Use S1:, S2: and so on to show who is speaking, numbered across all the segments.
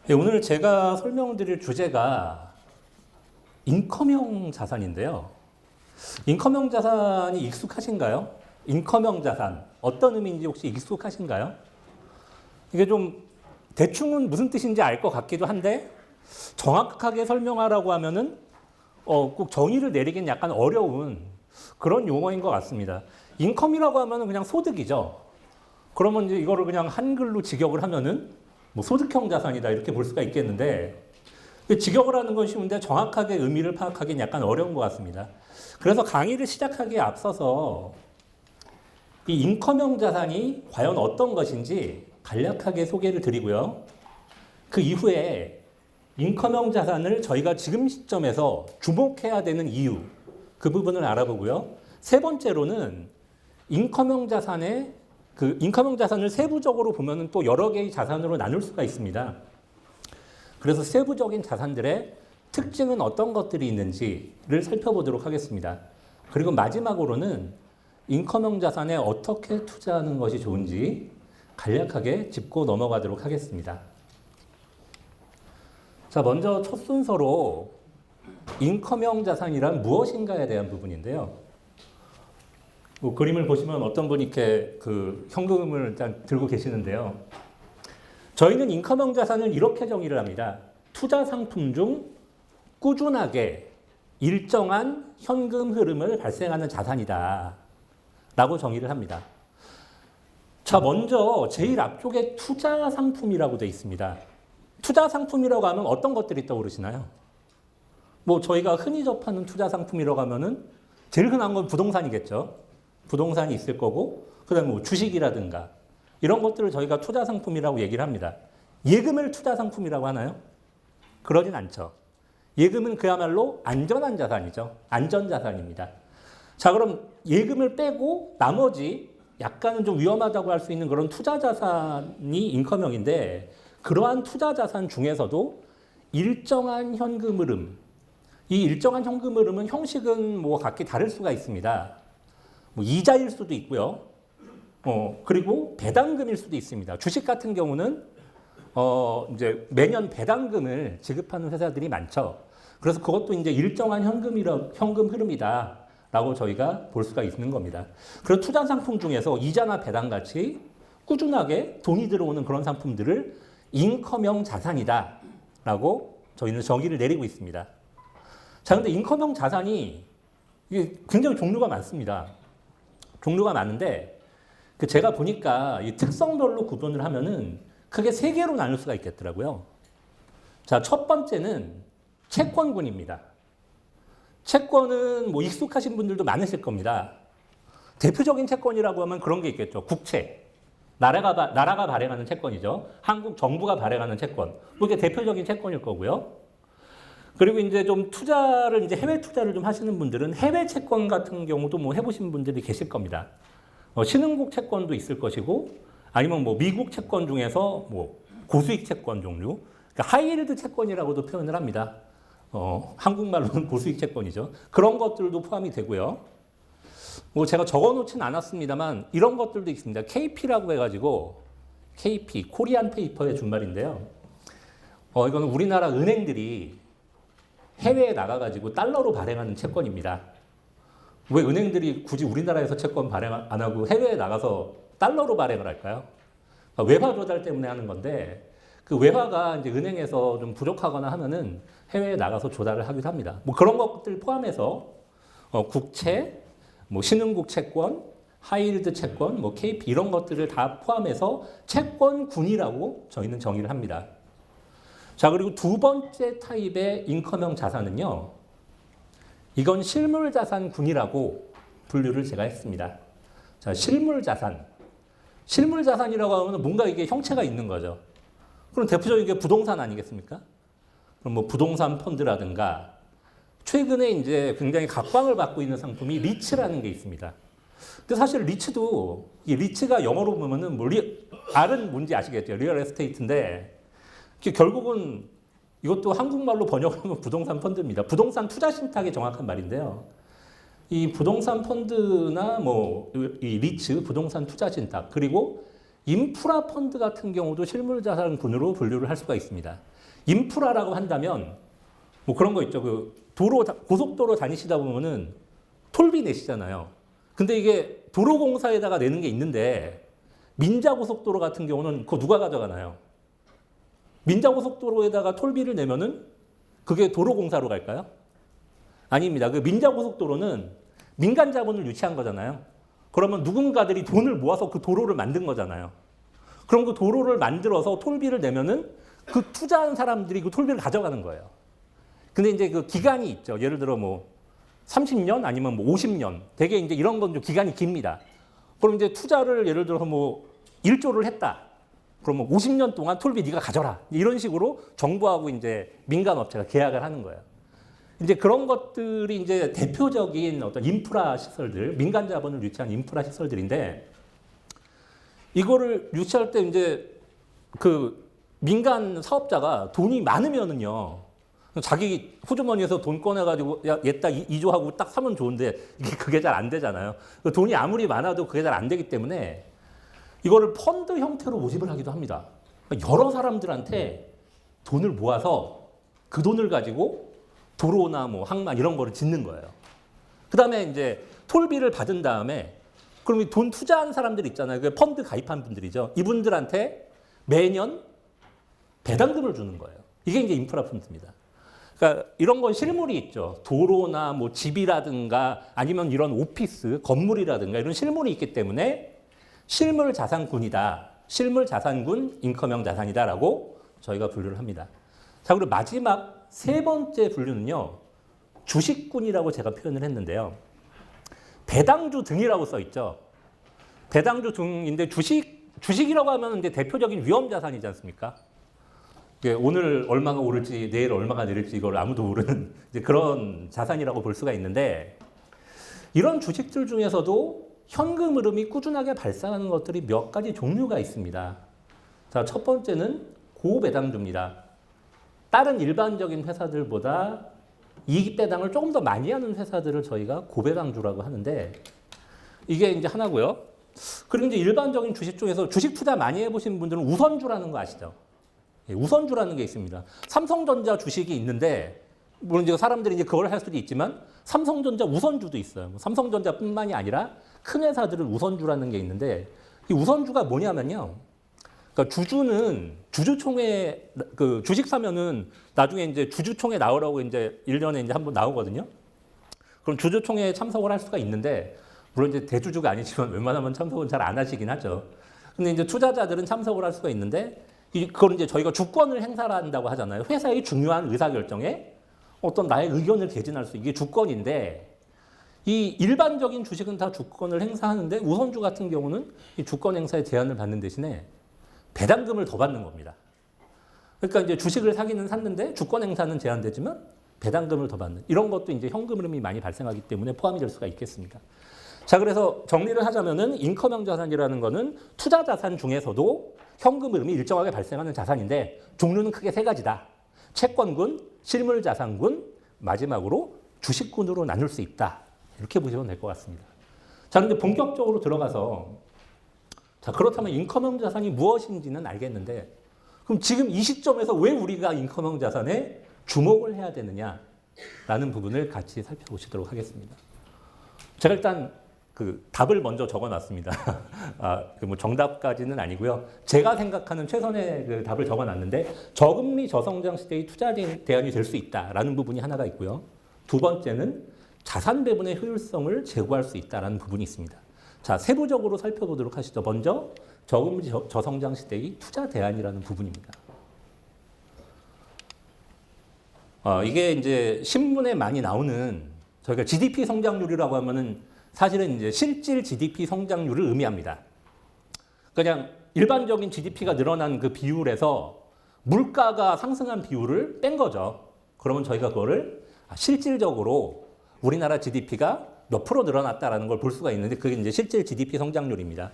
S1: 네, 오늘 제가 설명드릴 주제가 인컴형 자산인데요. 인컴형 자산이 익숙하신가요? 인컴형 자산, 어떤 의미인지 혹시 익숙하신가요? 이게 좀 대충은 무슨 뜻인지 알 것 같기도 한데 정확하게 설명하라고 하면은 꼭 정의를 내리긴 약간 어려운 그런 용어인 것 같습니다. 인컴이라고 하면은 그냥 소득이죠. 그러면 이제 이거를 그냥 한글로 직역을 하면은 뭐 소득형 자산이다 이렇게 볼 수가 있겠는데 직역을 하는 건 쉬운데 정확하게 의미를 파악하기는 약간 어려운 것 같습니다. 그래서 강의를 시작하기에 앞서서 이 인컴형 자산이 과연 어떤 것인지 간략하게 소개를 드리고요. 그 이후에 인컴형 자산을 저희가 지금 시점에서 주목해야 되는 이유, 그 부분을 알아보고요. 세 번째로는 인컴형 자산을 세부적으로 보면은 또 여러 개의 자산으로 나눌 수가 있습니다. 그래서 세부적인 자산들의 특징은 어떤 것들이 있는지를 살펴보도록 하겠습니다. 그리고 마지막으로는 인컴형 자산에 어떻게 투자하는 것이 좋은지 간략하게 짚고 넘어가도록 하겠습니다. 자, 먼저 첫 순서로 인컴형 자산이란 무엇인가에 대한 부분인데요. 그림을 보시면 어떤 분이 이렇게 현금을 일단 들고 계시는데요. 저희는 인컴형 자산을 이렇게 정의를 합니다. 투자 상품 중 꾸준하게 일정한 현금 흐름을 발생하는 자산이다 라고 정의를 합니다. 자, 먼저 제일 앞쪽에 투자 상품이라고 되어 있습니다. 투자 상품이라고 하면 어떤 것들이 떠오르시나요? 뭐 저희가 흔히 접하는 투자 상품이라고 하면은 제일 흔한 건 부동산이겠죠. 부동산이 있을 거고, 그 다음에 뭐 주식이라든가 이런 것들을 저희가 투자 상품이라고 얘기를 합니다. 예금을 투자 상품이라고 하나요? 그러진 않죠. 예금은 그야말로 안전한 자산이죠. 안전 자산입니다. 자, 그럼 예금을 빼고 나머지 약간은 좀 위험하다고 할 수 있는 그런 투자 자산이 인컴형인데, 그러한 투자 자산 중에서도 일정한 현금 흐름, 이 일정한 현금 흐름은 형식은 뭐 각기 다를 수가 있습니다. 뭐 이자일 수도 있고요. 그리고 배당금일 수도 있습니다. 주식 같은 경우는 이제 매년 배당금을 지급하는 회사들이 많죠. 그래서 그것도 이제 일정한 현금 흐름이다라고 저희가 볼 수가 있는 겁니다. 그리고 투자 상품 중에서 이자나 배당 같이 꾸준하게 돈이 들어오는 그런 상품들을 인컴형 자산이다라고 저희는 정의를 내리고 있습니다. 자, 근데 인컴형 자산이 이게 굉장히 종류가 많습니다. 종류가 많은데 제가 보니까 이 특성별로 구분을 하면은 크게 세 개로 나눌 수가 있겠더라고요. 자, 첫 번째는 채권군입니다. 채권은 뭐 익숙하신 분들도 많으실 겁니다. 대표적인 채권이라고 하면 그런 게 있겠죠. 국채. 나라가 발행하는 채권이죠. 한국 정부가 발행하는 채권. 뭐 이게 대표적인 채권일 거고요. 그리고 이제 좀 이제 해외 투자를 좀 하시는 분들은 해외 채권 같은 경우도 뭐 해보신 분들이 계실 겁니다. 신흥국 채권도 있을 것이고, 아니면 뭐 미국 채권 중에서 뭐 고수익 채권 종류, 그러니까 하이힐드 채권이라고도 표현을 합니다. 한국말로는 고수익 채권이죠. 그런 것들도 포함이 되고요. 뭐 제가 적어놓진 않았습니다만 이런 것들도 있습니다. KP라고 해가지고 KP, 코리안 페이퍼의 준말인데요. 이거는 우리나라 은행들이 해외에 나가가지고 달러로 발행하는 채권입니다. 왜 은행들이 굳이 우리나라에서 채권 발행 안 하고 해외에 나가서 달러로 발행을 할까요? 외화 조달 때문에 하는 건데, 그 외화가 이제 은행에서 좀 부족하거나 하면은 해외에 나가서 조달을 하기도 합니다. 뭐 그런 것들 포함해서 국채, 뭐 신흥국 채권, 하이힐드 채권, 뭐 KP 이런 것들을 다 포함해서 채권군이라고 저희는 정의를 합니다. 자, 그리고 두 번째 타입의 인컴형 자산은요, 이건 실물자산군이라고 분류를 제가 했습니다. 자, 실물자산이라고 하면 뭔가 이게 형체가 있는 거죠. 그럼 대표적인 게 부동산 아니겠습니까? 그럼 뭐 부동산 펀드라든가, 최근에 이제 굉장히 각광을 받고 있는 상품이 리츠라는 게 있습니다. 근데 사실 리츠가 영어로 보면은 R은 뭔지 아시겠죠? 리얼 에스테이트인데, 결국은 이것도 한국말로 번역하면 부동산 펀드입니다. 부동산 투자 신탁이 정확한 말인데요. 이 부동산 펀드나 뭐 이 리츠 부동산 투자 신탁, 그리고 인프라 펀드 같은 경우도 실물자산군으로 분류를 할 수가 있습니다. 인프라라고 한다면 뭐 그런 거 있죠. 그 고속도로 다니시다 보면은 톨비 내시잖아요. 근데 이게 도로공사에다가 내는 게 있는데 민자고속도로 같은 경우는 그거 누가 가져가나요? 민자고속도로에다가 톨비를 내면은 그게 도로공사로 갈까요? 아닙니다. 그 민자고속도로는 민간 자본을 유치한 거잖아요. 그러면 누군가들이 돈을 모아서 그 도로를 만든 거잖아요. 그럼 그 도로를 만들어서 톨비를 내면은 그 투자한 사람들이 그 톨비를 가져가는 거예요. 근데 이제 그 기간이 있죠. 예를 들어 뭐 30년 아니면 뭐 50년. 되게 이제 이런 건 좀 기간이 깁니다. 그럼 이제 투자를 예를 들어서 뭐 1조를 했다. 그러면 50년 동안 톨비 네가 가져라. 이런 식으로 정부하고 이제 민간 업체가 계약을 하는 거예요. 이제 그런 것들이 이제 대표적인 어떤 인프라 시설들, 민간 자본을 유치한 인프라 시설들인데 이거를 유치할 때 이제 그 민간 사업자가 돈이 많으면은요. 자기 호주머니에서 돈 꺼내가지고 야, 얘딱 2조 하고 딱 사면 좋은데 그게 잘 안 되잖아요. 돈이 아무리 많아도 그게 잘 안 되기 때문에 이거를 펀드 형태로 모집을 하기도 합니다. 여러 사람들한테 돈을 모아서 그 돈을 가지고 도로나 뭐 항만 이런 거를 짓는 거예요. 그 다음에 이제 톨비를 받은 다음에 그럼 이 돈 투자한 사람들 있잖아요. 그 펀드 가입한 분들이죠. 이분들한테 매년 배당금을 주는 거예요. 이게 이제 인프라 펀드입니다. 그러니까 이런 건 실물이 있죠. 도로나 뭐 집이라든가 아니면 이런 오피스, 건물이라든가 이런 실물이 있기 때문에 실물 자산군이다. 실물 자산군 인컴형 자산이다라고 저희가 분류를 합니다. 자, 그리고 마지막 세 번째 분류는요. 주식군이라고 제가 표현을 했는데요. 배당주 등이라고 써 있죠. 배당주 등인데 주식이라고 하면 이제 대표적인 위험 자산이지 않습니까? 오늘 얼마가 오를지 내일 얼마가 내릴지 이걸 아무도 모르는 이제 그런 자산이라고 볼 수가 있는데 이런 주식들 중에서도 현금 흐름이 꾸준하게 발생하는 것들이 몇 가지 종류가 있습니다. 자, 첫 번째는 고배당주입니다. 다른 일반적인 회사들보다 이익 배당을 조금 더 많이 하는 회사들을 저희가 고배당주라고 하는데 이게 이제 하나고요. 그리고 이제 일반적인 주식 중에서 주식 투자 많이 해보신 분들은 우선주라는 거 아시죠? 우선주라는 게 있습니다. 삼성전자 주식이 있는데 물론 이제 사람들이 이제 그걸 할 수도 있지만 삼성전자 우선주도 있어요. 삼성전자뿐만이 아니라 큰 회사들은 우선주라는 게 있는데 이 우선주가 뭐냐면요. 그러니까 주주는 주주총회 그 주식 사면은 나중에 이제 주주총회 나오라고 이제 1년에 이제 한번 나오거든요. 그럼 주주총회에 참석을 할 수가 있는데 물론 이제 대주주가 아니지만 웬만하면 참석은 잘 안 하시긴 하죠. 근데 이제 투자자들은 참석을 할 수가 있는데 그걸 이제 저희가 주권을 행사한다고 하잖아요. 회사의 중요한 의사결정에 어떤 나의 의견을 개진할 수 이게 주권인데 이 일반적인 주식은 다 주권을 행사하는데 우선주 같은 경우는 이 주권 행사에 제한을 받는 대신에 배당금을 더 받는 겁니다. 그러니까 이제 주식을 사기는 샀는데 주권 행사는 제한되지만 배당금을 더 받는 이런 것도 이제 현금 흐름이 많이 발생하기 때문에 포함이 될 수가 있겠습니다. 자, 그래서 정리를 하자면은 인컴형 자산이라는 거는 투자 자산 중에서도 현금 흐름이 일정하게 발생하는 자산인데 종류는 크게 세 가지다. 채권군, 실물 자산군, 마지막으로 주식군으로 나눌 수 있다. 이렇게 보시면 될 것 같습니다. 자, 근데 본격적으로 들어가서 자, 그렇다면 인컴형 자산이 무엇인지는 알겠는데 그럼 지금 이 시점에서 왜 우리가 인컴형 자산에 주목을 해야 되느냐라는 부분을 같이 살펴보시도록 하겠습니다. 제가 일단 그 답을 먼저 적어놨습니다. 뭐 정답까지는 아니고요. 제가 생각하는 최선의 그 답을 적어놨는데 저금리 저성장 시대의 투자 대안이 될 수 있다라는 부분이 하나가 있고요. 두 번째는 자산 배분의 효율성을 제고할 수 있다라는 부분이 있습니다. 자, 세부적으로 살펴보도록 하시죠. 먼저 저금리 저성장 시대의 투자 대안이라는 부분입니다. 이게 이제 신문에 많이 나오는 저희가 GDP 성장률이라고 하면은 사실은 이제 실질 GDP 성장률을 의미합니다. 그냥 일반적인 GDP가 늘어난 그 비율에서 물가가 상승한 비율을 뺀 거죠. 그러면 저희가 그거를 실질적으로 우리나라 GDP가 몇 프로 늘어났다라는 걸 볼 수가 있는데 그게 이제 실질 GDP 성장률입니다.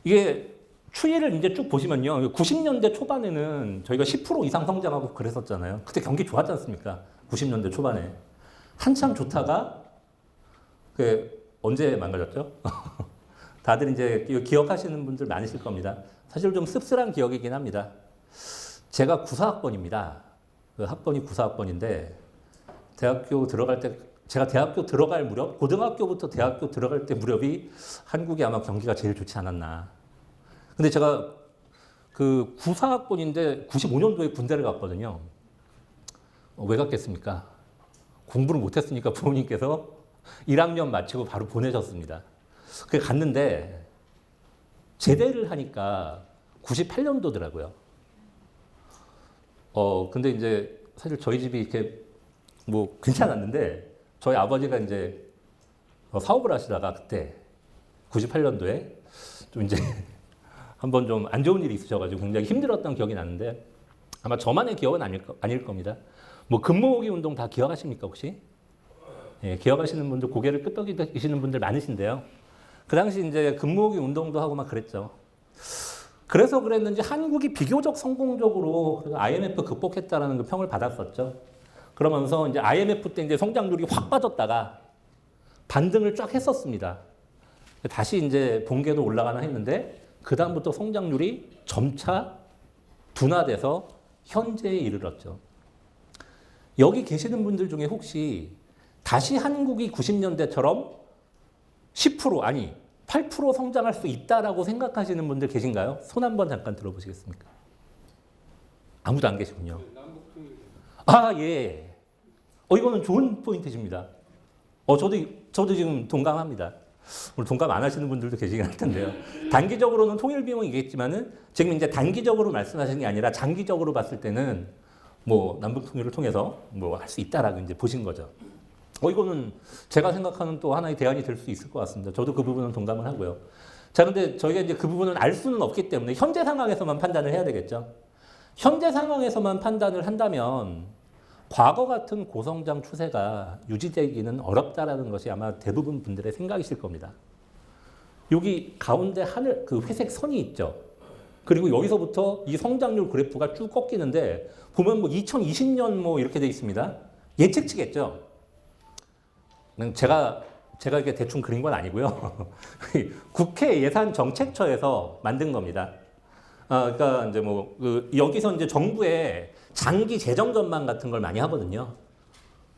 S1: 이게 추이를 이제 쭉 보시면요. 90년대 초반에는 저희가 10% 이상 성장하고 그랬었잖아요. 그때 경기 좋았지 않습니까? 90년대 초반에. 한참 좋다가 언제 망가졌죠? 다들 이제 기억하시는 분들 많으실 겁니다. 사실 좀 씁쓸한 기억이긴 합니다. 제가 94학번입니다. 그 학번이 94학번인데 대학교 들어갈 때 제가 대학교 들어갈 무렵, 고등학교부터 대학교 들어갈 때 무렵이 한국이 아마 경기가 제일 좋지 않았나. 근데 제가 그 94학번인데 95년도에 군대를 갔거든요. 왜 갔겠습니까? 공부를 못했으니까 부모님께서 1학년 마치고 바로 보내셨습니다. 그래 갔는데 제대를 하니까 98년도더라고요. 근데 이제 사실 저희 집이 이렇게 뭐 괜찮았는데 저희 아버지가 이제 사업을 하시다가 그때 98년도에 좀 이제 한번 좀 안 좋은 일이 있으셔가지고 굉장히 힘들었던 기억이 나는데 아마 저만의 기억은 아닐 겁니다. 뭐 금모으기 운동 다 기억하십니까 혹시? 예, 기억하시는 분들 고개를 끄덕이시는 분들 많으신데요. 그 당시 이제 금모으기 운동도 하고 막 그랬죠. 그래서 그랬는지 한국이 비교적 성공적으로 IMF 극복했다라는 그 평을 받았었죠. 그러면서 이제 IMF 때 이제 성장률이 확 빠졌다가 반등을 쫙 했었습니다. 다시 이제 본궤도 올라가나 했는데 그 다음부터 성장률이 점차 둔화돼서 현재에 이르렀죠. 여기 계시는 분들 중에 혹시 다시 한국이 90년대처럼 10% 아니 8% 성장할 수 있다라고 생각하시는 분들 계신가요? 손 한번 잠깐 들어보시겠습니까? 아무도 안 계시군요. 아, 예. 이거는 좋은 포인트십니다. 저도 지금 동감합니다. 오늘 동감 안 하시는 분들도 계시긴 할 텐데요. 단기적으로는 통일 비용이겠지만은 지금 이제 단기적으로 말씀하시는 게 아니라 장기적으로 봤을 때는 뭐 남북 통일을 통해서 뭐 할 수 있다라고 이제 보신 거죠. 이거는 제가 생각하는 또 하나의 대안이 될 수 있을 것 같습니다. 저도 그 부분은 동감을 하고요. 자, 근데 저희가 이제 그 부분은 알 수는 없기 때문에 현재 상황에서만 판단을 해야 되겠죠. 현재 상황에서만 판단을 한다면 과거 같은 고성장 추세가 유지되기는 어렵다라는 것이 아마 대부분 분들의 생각이실 겁니다. 여기 가운데 하늘 그 회색 선이 있죠. 그리고 여기서부터 이 성장률 그래프가 쭉 꺾이는데 보면 뭐 2020년 뭐 이렇게 돼 있습니다. 예측치겠죠. 제가 이렇게 대충 그린 건 아니고요. 국회 예산정책처에서 만든 겁니다. 그러니까 이제 뭐 여기서 이제 정부의 장기 재정 전망 같은 걸 많이 하거든요.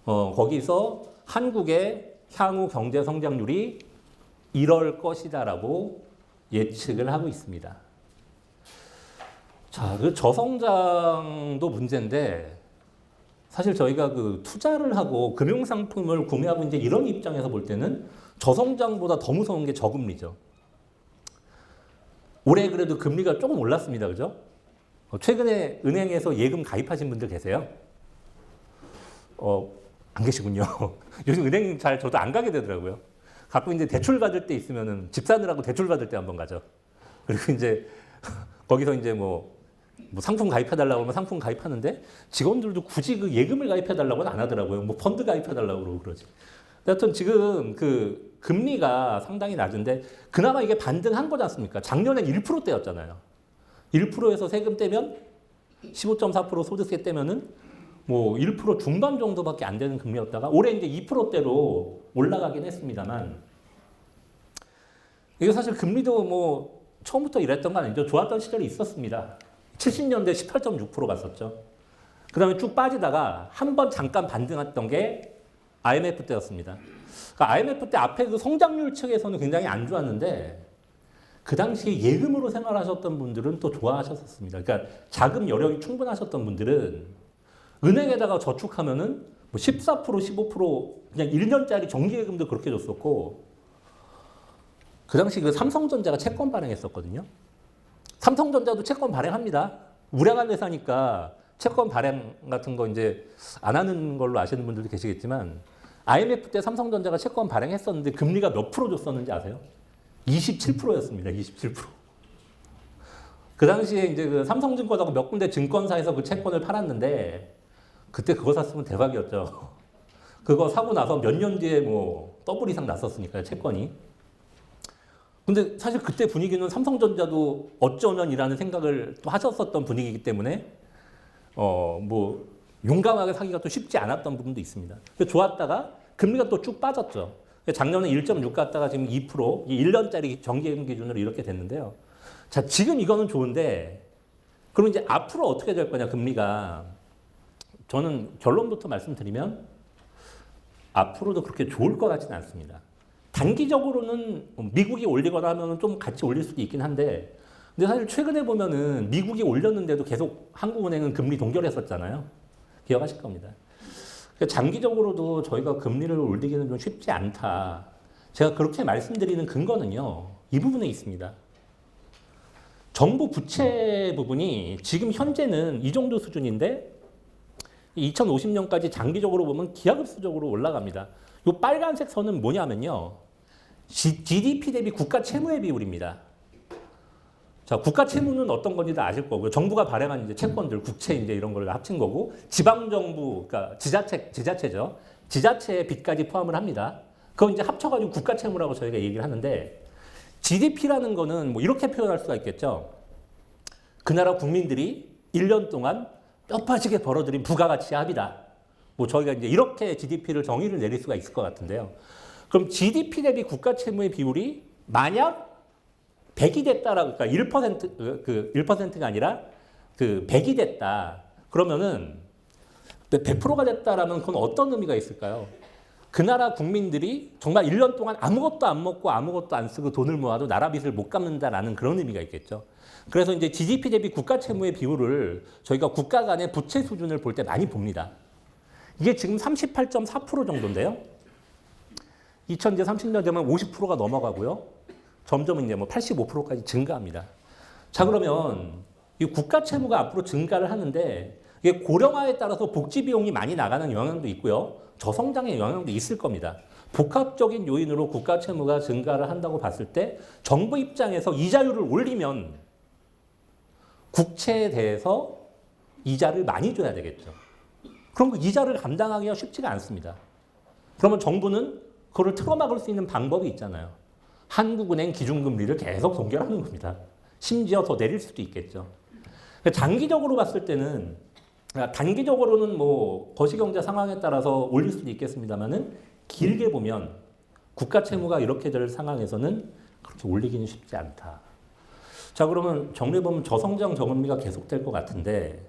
S1: 거기서 한국의 향후 경제 성장률이 이럴 것이다라고 예측을 하고 있습니다. 자, 그 저성장도 문제인데 사실 저희가 그 투자를 하고 금융상품을 구매하고 이제 이런 입장에서 볼 때는 저성장보다 더 무서운 게 저금리죠. 올해 그래도 금리가 조금 올랐습니다. 그죠? 최근에 은행에서 예금 가입하신 분들 계세요? 안 계시군요. 요즘 은행 잘 저도 안 가게 되더라고요. 가끔 이제 대출 받을 때 있으면은 집 사느라고 대출 받을 때 한번 가죠. 그리고 이제 거기서 이제 뭐 상품 가입해달라고 하면 상품 가입하는데 직원들도 굳이 그 예금을 가입해달라고는 안 하더라고요. 뭐 펀드 가입해달라고 그러고 그러지. 하여튼 지금 그 금리가 상당히 낮은데 그나마 이게 반등한 거지 않습니까? 작년엔 1%대였잖아요. 1%에서 세금 떼면 15.4% 소득세 떼면은 뭐 1% 중반 정도밖에 안 되는 금리였다가 올해 이제 2%대로 올라가긴 했습니다만 이게 사실 금리도 뭐 처음부터 이랬던 건 아니죠. 좋았던 시절이 있었습니다. 70년대 18.6% 갔었죠. 그 다음에 쭉 빠지다가 한 번 잠깐 반등했던 게 IMF 때였습니다. 그러니까 IMF 때 앞에 그 성장률 측에서는 굉장히 안 좋았는데 그 당시에 예금으로 생활하셨던 분들은 또 좋아하셨습니다. 그러니까 자금 여력이 충분하셨던 분들은 은행에다가 저축하면은 뭐 14%, 15% 그냥 1년짜리 정기예금도 그렇게 줬었고 그 당시 그 삼성전자가 채권 발행했었거든요. 삼성전자도 채권 발행합니다. 우량한 회사니까 채권 발행 같은 거 이제 안 하는 걸로 아시는 분들도 계시겠지만 IMF 때 삼성전자가 채권 발행했었는데 금리가 몇 프로 줬었는지 아세요? 27%였습니다. 27%. 그 당시에 이제 그 삼성증권하고 몇 군데 증권사에서 그 채권을 팔았는데 그때 그거 샀으면 대박이었죠. 그거 사고 나서 몇 년 뒤에 뭐 더블 이상 났었으니까요, 채권이. 근데 사실 그때 분위기는 삼성전자도 어쩌면이라는 생각을 또 하셨었던 분위기이기 때문에 뭐 용감하게 사기가 또 쉽지 않았던 부분도 있습니다. 좋았다가 금리가 또 쭉 빠졌죠. 작년에 1.6 갔다가 지금 2%, 1년짜리 정기예금 기준으로 이렇게 됐는데요. 자, 지금 이거는 좋은데, 그럼 이제 앞으로 어떻게 될 거냐, 금리가. 저는 결론부터 말씀드리면, 앞으로도 그렇게 좋을 것 같지는 않습니다. 단기적으로는 미국이 올리거나 하면 좀 같이 올릴 수도 있긴 한데, 근데 사실 최근에 보면은 미국이 올렸는데도 계속 한국은행은 금리 동결했었잖아요. 기억하실 겁니다. 장기적으로도 저희가 금리를 올리기는 좀 쉽지 않다. 제가 그렇게 말씀드리는 근거는요, 이 부분에 있습니다. 정부 부채 부분이 지금 현재는 이 정도 수준인데 2050년까지 장기적으로 보면 기하급수적으로 올라갑니다. 이 빨간색 선은 뭐냐면요, GDP 대비 국가 채무의 비율입니다. 자, 국가 채무는 어떤 건지 다 아실 거고요. 정부가 발행한 이제 채권들, 국채 이제 이런 걸 합친 거고, 지방 정부, 그러니까 지자체죠. 지자체의 빚까지 포함을 합니다. 그건 이제 합쳐가지고 국가 채무라고 저희가 얘기를 하는데, GDP라는 거는 뭐 이렇게 표현할 수가 있겠죠. 그 나라 국민들이 1년 동안 뼈 빠지게 벌어들인 부가가치 합이다. 뭐 저희가 이제 이렇게 GDP를 정의를 내릴 수가 있을 것 같은데요. 그럼 GDP 대비 국가 채무의 비율이 만약 100이 됐다라고, 그러니까 1%가 아니라 100이 됐다. 그러면은 100%가 됐다라면 그건 어떤 의미가 있을까요? 그 나라 국민들이 정말 1년 동안 아무것도 안 먹고 아무것도 안 쓰고 돈을 모아도 나라 빚을 못 갚는다라는 그런 의미가 있겠죠. 그래서 이제 GDP 대비 국가 채무의 비율을 저희가 국가 간의 부채 수준을 볼 때 많이 봅니다. 이게 지금 38.4% 정도인데요. 2030년 되면 50%가 넘어가고요. 점점 이제 뭐 85%까지 증가합니다. 자, 그러면 이 국가 채무가 앞으로 증가를 하는데 이게 고령화에 따라서 복지 비용이 많이 나가는 영향도 있고요. 저성장의 영향도 있을 겁니다. 복합적인 요인으로 국가 채무가 증가를 한다고 봤을 때 정부 입장에서 이자율을 올리면 국채에 대해서 이자를 많이 줘야 되겠죠. 그럼 그 이자를 감당하기가 쉽지가 않습니다. 그러면 정부는 그걸 틀어막을 수 있는 방법이 있잖아요. 한국은행 기준금리를 계속 동결하는 겁니다. 심지어 더 내릴 수도 있겠죠. 장기적으로 봤을 때는, 단기적으로는 뭐 거시경제 상황에 따라서 올릴 수도 있겠습니다만은 길게 보면 국가 채무가 이렇게 될 상황에서는 그렇게 올리기는 쉽지 않다. 자, 그러면 정리해 보면 저성장 저금리가 계속될 것 같은데,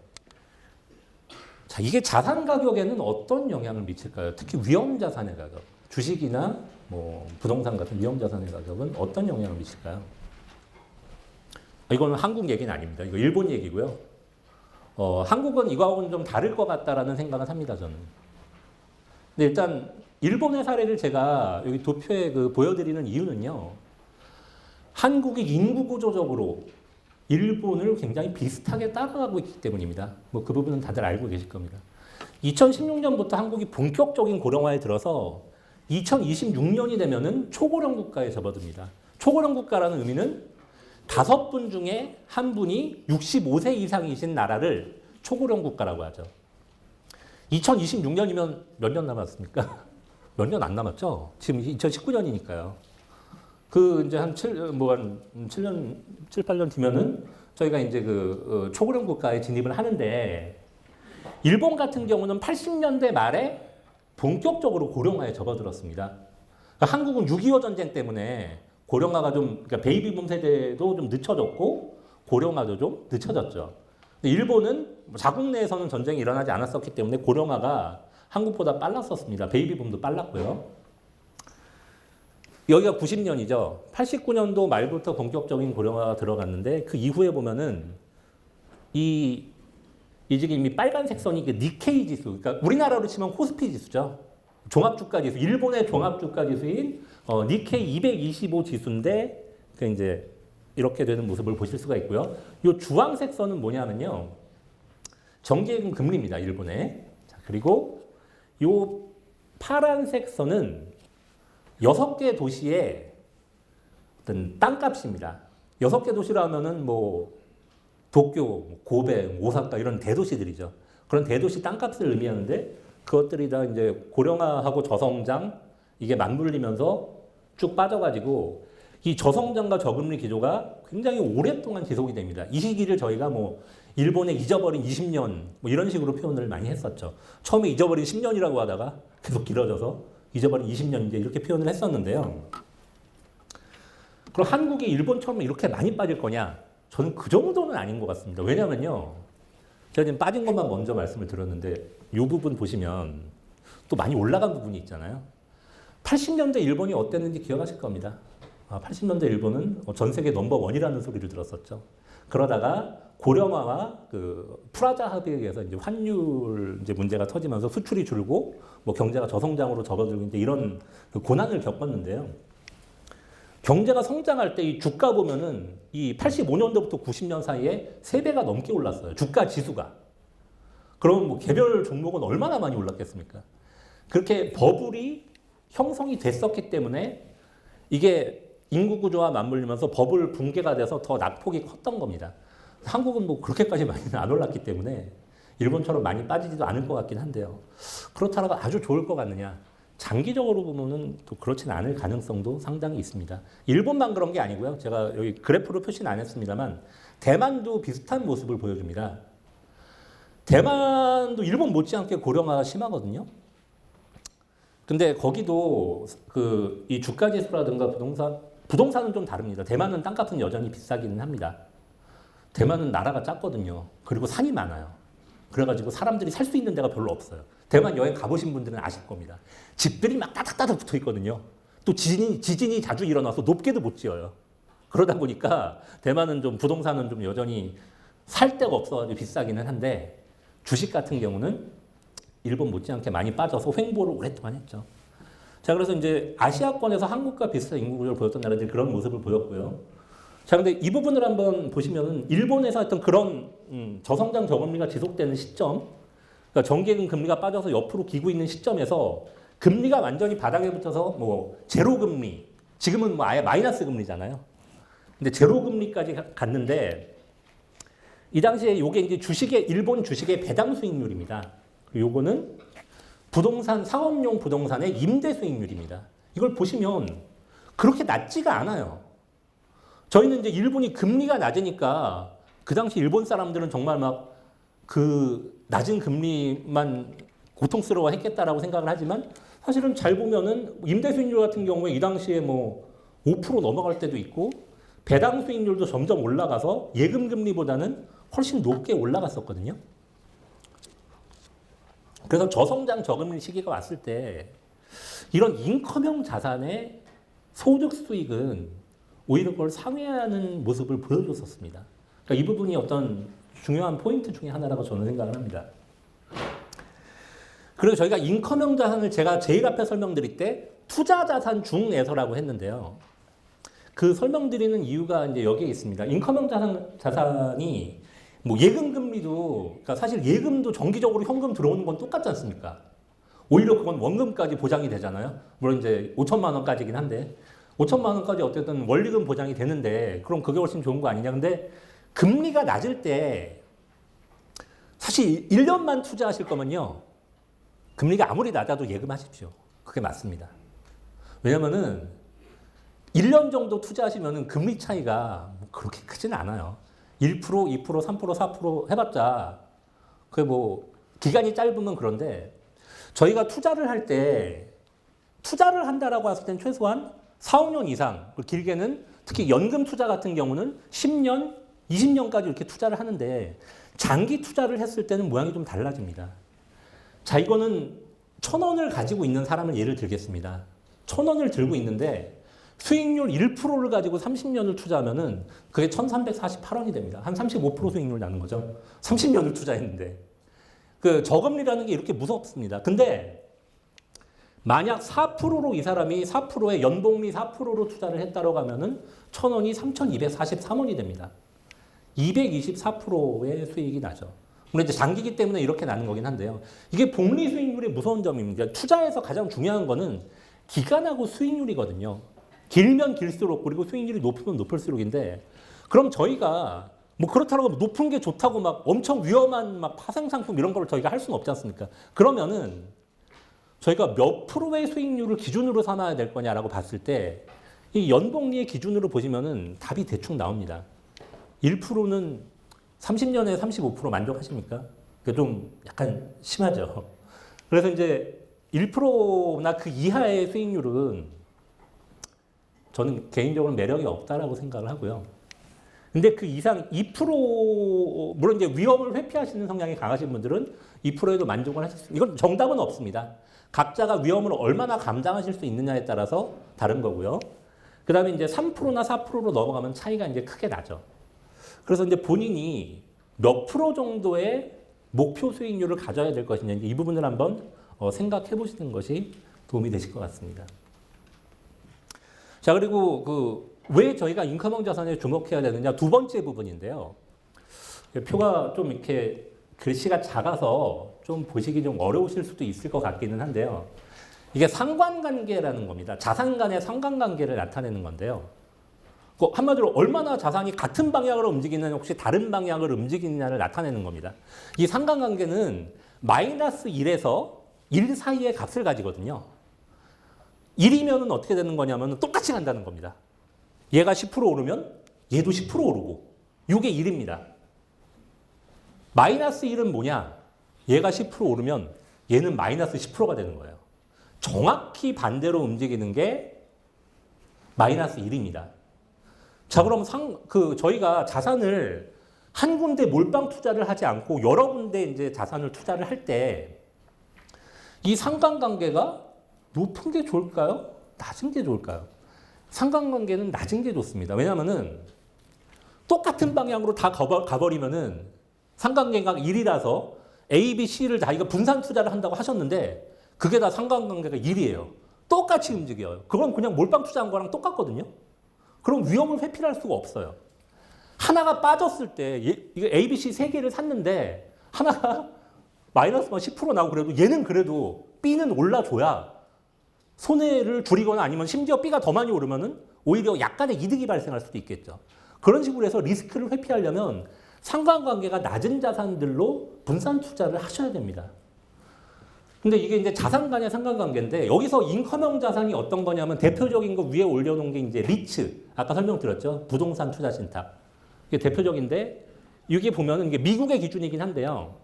S1: 자, 이게 자산 가격에는 어떤 영향을 미칠까요? 특히 위험 자산의 가격, 주식이나 뭐 부동산 같은 위험 자산의 가격은 어떤 영향을 미칠까요? 이거는 한국 얘기는 아닙니다. 이거 일본 얘기고요. 한국은 이거하고는 좀 다를 것 같다라는 생각을 합니다, 저는. 근데 일단 일본의 사례를 제가 여기 도표에 보여드리는 이유는요, 한국이 인구 구조적으로 일본을 굉장히 비슷하게 따라가고 있기 때문입니다. 뭐 그 부분은 다들 알고 계실 겁니다. 2016년부터 한국이 본격적인 고령화에 들어서 2026년이 되면은 초고령 국가에 접어듭니다. 초고령 국가라는 의미는 5분 중에 1분이 65세 이상이신 나라를 초고령 국가라고 하죠. 2026년이면 몇 년 남았습니까? 몇 년 안 남았죠? 지금 2019년이니까요. 이제 한 7년, 7, 8년 뒤면은 저희가 이제 초고령 국가에 진입을 하는데, 일본 같은 경우는 80년대 말에 본격적으로 고령화에 접어들었습니다. 그러니까 한국은 6.25 전쟁 때문에 고령화가 그러니까 베이비붐 세대도 좀 늦춰졌고, 고령화도 좀 늦춰졌죠. 근데 일본은 자국 내에서는 전쟁이 일어나지 않았었기 때문에 고령화가 한국보다 빨랐었습니다. 베이비붐도 빨랐고요. 여기가 90년이죠. 89년도 말부터 본격적인 고령화가 들어갔는데, 그 이후에 보면은 지금 이미 빨간색 선이 니케이 지수, 그러니까 우리나라로 치면 코스피 지수죠. 종합주가 지수, 일본의 종합주가 지수인 니케이 225 지수인데, 이제 이렇게 되는 모습을 보실 수가 있고요. 이 주황색 선은 뭐냐면요, 정기예금 금리입니다, 일본의. 자, 그리고 이 파란색 선은 6개 도시의 어떤 땅값입니다. 6개 도시라 하면은 뭐 도쿄, 고베, 오사카 이런 대도시들이죠. 그런 대도시 땅값을 의미하는데, 그것들이 다 이제 고령화하고 저성장 이게 맞물리면서 쭉 빠져가지고 이 저성장과 저금리 기조가 굉장히 오랫동안 지속이 됩니다. 이 시기를 저희가 뭐 일본의 잊어버린 20년 뭐 이런 식으로 표현을 많이 했었죠. 처음에 잊어버린 10년이라고 하다가 계속 길어져서 잊어버린 20년 이제 이렇게 표현을 했었는데요. 그럼 한국이 일본처럼 이렇게 많이 빠질 거냐? 저는 그 정도는 아닌 것 같습니다. 왜냐면요. 제가 지금 빠진 것만 먼저 말씀을 드렸는데 이 부분 보시면 또 많이 올라간 부분이 있잖아요. 80년대 일본이 어땠는지 기억하실 겁니다. 80년대 일본은 전 세계 넘버원이라는 소리를 들었었죠. 그러다가 고령화와 그 프라자 합의에 의해서 이제 환율 이제 문제가 터지면서 수출이 줄고 뭐 경제가 저성장으로 접어들고 이제 이런 그 고난을 겪었는데요. 경제가 성장할 때 이 주가 보면은 이 85년도부터 90년 사이에 3배가 넘게 올랐어요. 주가 지수가. 그럼 뭐 개별 종목은 얼마나 많이 올랐겠습니까? 그렇게 버블이 형성이 됐었기 때문에 이게 인구 구조와 맞물리면서 버블 붕괴가 돼서 더 낙폭이 컸던 겁니다. 한국은 뭐 그렇게까지 많이는 안 올랐기 때문에 일본처럼 많이 빠지지도 않을 것 같긴 한데요. 그렇다고 아주 좋을 것 같느냐? 장기적으로 보면은 또 그렇지는 않을 가능성도 상당히 있습니다. 일본만 그런 게 아니고요. 제가 여기 그래프로 표시는 안 했습니다만 대만도 비슷한 모습을 보여줍니다. 대만도 일본 못지않게 고령화가 심하거든요. 근데 거기도 그 이 주가 지수라든가 부동산은 좀 다릅니다. 대만은 땅값은 여전히 비싸기는 합니다. 대만은 나라가 작거든요. 그리고 산이 많아요. 그래가지고 사람들이 살 수 있는 데가 별로 없어요. 대만 여행 가보신 분들은 아실 겁니다. 집들이 막 따닥따닥 붙어 있거든요. 또 지진이 자주 일어나서 높게도 못 지어요. 그러다 보니까 대만은 좀 부동산은 좀 여전히 살 데가 없어가지고 비싸기는 한데 주식 같은 경우는 일본 못지않게 많이 빠져서 횡보를 오랫동안 했죠. 자, 그래서 이제 아시아권에서 한국과 비슷한 인구 구조를 보였던 나라들이 그런 모습을 보였고요. 자, 근데 이 부분을 한번 보시면은 일본에서 했던 그런 저성장 저금리가 지속되는 시점, 그러니까 정기예금 금리가 빠져서 옆으로 기고 있는 시점에서 금리가 완전히 바닥에 붙어서 뭐 제로 금리, 지금은 뭐 아예 마이너스 금리잖아요. 근데 제로 금리까지 갔는데 이 당시에 요게 이제 일본 주식의 배당 수익률입니다. 요거는 부동산, 상업용 부동산의 임대 수익률입니다. 이걸 보시면 그렇게 낮지가 않아요. 저희는 이제 일본이 금리가 낮으니까 그 당시 일본 사람들은 정말 막 그 낮은 금리만 고통스러워 했겠다라고 생각을 하지만 사실은 잘 보면은 임대 수익률 같은 경우에 이 당시에 뭐 5% 넘어갈 때도 있고 배당 수익률도 점점 올라가서 예금 금리보다는 훨씬 높게 올라갔었거든요. 그래서 저성장 저금리 시기가 왔을 때 이런 인컴형 자산의 소득 수익은 오히려 그걸 상회하는 모습을 보여줬었습니다. 그러니까 이 부분이 어떤 중요한 포인트 중에 하나라고 저는 생각을 합니다. 그리고 저희가 인컴형 자산을 제가 제일 앞에 설명드릴 때 투자 자산 중에서라고 했는데요. 그 설명드리는 이유가 이제 여기에 있습니다. 인컴형 자산이 뭐 예금 금리도, 그러니까 사실 예금도 정기적으로 현금 들어오는 건 똑같지 않습니까? 오히려 그건 원금까지 보장이 되잖아요. 물론 이제 5천만 원까지긴 한데 5천만 원까지 어쨌든 원리금 보장이 되는데 그럼 그게 훨씬 좋은 거 아니냐. 근데 금리가 낮을 때 사실 1년만 투자하실 거면요. 금리가 아무리 낮아도 예금하십시오. 그게 맞습니다. 왜냐면은 1년 정도 투자하시면은 금리 차이가 뭐 그렇게 크진 않아요. 1%, 2%, 3%, 4% 해봤자 그게 뭐 기간이 짧으면 그런데 저희가 투자를 할 때 투자를 한다라고 했을 땐 최소한 4, 5년 이상, 길게는 특히 연금 투자 같은 경우는 10년, 20년까지 이렇게 투자를 하는데 장기 투자를 했을 때는 모양이 좀 달라집니다. 자, 이거는 1,000원을 가지고 있는 사람을 예를 들겠습니다. 1,000원을 들고 있는데 수익률 1%를 가지고 30년을 투자하면은 그게 1,348원이 됩니다. 한 35% 수익률 나는 거죠. 30년을 투자했는데. 그 저금리라는 게 이렇게 무섭습니다. 근데 만약 4%로 이 사람이 4%의 연복리 4%로 투자를 했다고 하면은 1,000원이 3,243원이 됩니다. 224%의 수익이 나죠. 물론 이제 장기기 때문에 이렇게 나는 거긴 한데요. 이게 복리 수익률의 무서운 점입니다. 투자에서 가장 중요한 거는 기간하고 수익률이거든요. 길면 길수록 그리고 수익률이 높으면 높을수록인데 그럼 저희가 뭐 그렇다고 높은 게 좋다고 막 엄청 위험한 막 파생 상품 이런 걸 저희가 할 수는 없지 않습니까? 그러면은 저희가 몇 프로의 수익률을 기준으로 삼아야 될 거냐라고 봤을 때 이 연복리의 기준으로 보시면은 답이 대충 나옵니다. 1%는 30년에 35% 만족하십니까? 그게 좀 약간 심하죠. 그래서 이제 1%나 그 이하의 수익률은 저는 개인적으로 매력이 없다라고 생각을 하고요. 근데 그 이상 2%, 물론 이제 위험을 회피하시는 성향이 강하신 분들은 2%에도 만족을 하셨습니다. 이건 정답은 없습니다. 각자가 위험을 얼마나 감당하실 수 있느냐에 따라서 다른 거고요. 그 다음에 이제 3%나 4%로 넘어가면 차이가 이제 크게 나죠. 그래서 이제 본인이 몇 프로 정도의 목표 수익률을 가져야 될 것이냐, 이 부분을 한번 생각해 보시는 것이 도움이 되실 것 같습니다. 자, 그리고 왜 저희가 인컴형 자산에 주목해야 되느냐, 두 번째 부분인데요. 표가 좀 이렇게 글씨가 작아서 좀 보시기 좀 어려우실 수도 있을 것 같기는 한데요. 이게 상관관계라는 겁니다. 자산 간의 상관관계를 나타내는 건데요. 한마디로 얼마나 자산이 같은 방향으로 움직이는, 혹시 다른 방향을 움직이느냐를 나타내는 겁니다. 이 상관관계는 마이너스 1에서 1 사이의 값을 가지거든요. 1이면 어떻게 되는 거냐면 똑같이 간다는 겁니다. 얘가 10% 오르면 얘도 10% 오르고, 이게 1입니다. 마이너스 1은 뭐냐? 얘가 10% 오르면 얘는 마이너스 10%가 되는 거예요. 정확히 반대로 움직이는 게 마이너스 1입니다. 자, 그럼 저희가 자산을 한 군데 몰빵 투자를 하지 않고 여러 군데 이제 자산을 투자를 할 때 이 상관관계가 높은 게 좋을까요? 낮은 게 좋을까요? 상관관계는 낮은 게 좋습니다. 왜냐하면은 똑같은 방향으로 다 가버리면은 상관관계가 1이라서 A, B, C를 다 이거 분산 투자를 한다고 하셨는데 그게 다 상관관계가 1이에요. 똑같이 움직여요. 그건 그냥 몰빵 투자한 거랑 똑같거든요. 그럼 위험을 회피할 수가 없어요. 하나가 빠졌을 때 이거 A, B, C 세 개를 샀는데 하나가 마이너스만 10% 나오고 그래도 얘는 그래도 B는 올라줘야 손해를 줄이거나 아니면 심지어 B가 더 많이 오르면은 오히려 약간의 이득이 발생할 수도 있겠죠. 그런 식으로 해서 리스크를 회피하려면 상관관계가 낮은 자산들로 분산 투자를 하셔야 됩니다. 근데 이게 이제 자산 간의 상관관계인데 여기서 인컴형 자산이 어떤 거냐면 대표적인 거 위에 올려놓은 게 이제 리츠. 아까 설명드렸죠. 부동산 투자 신탁. 이게 대표적인데 이게 보면은 이게 미국의 기준이긴 한데요.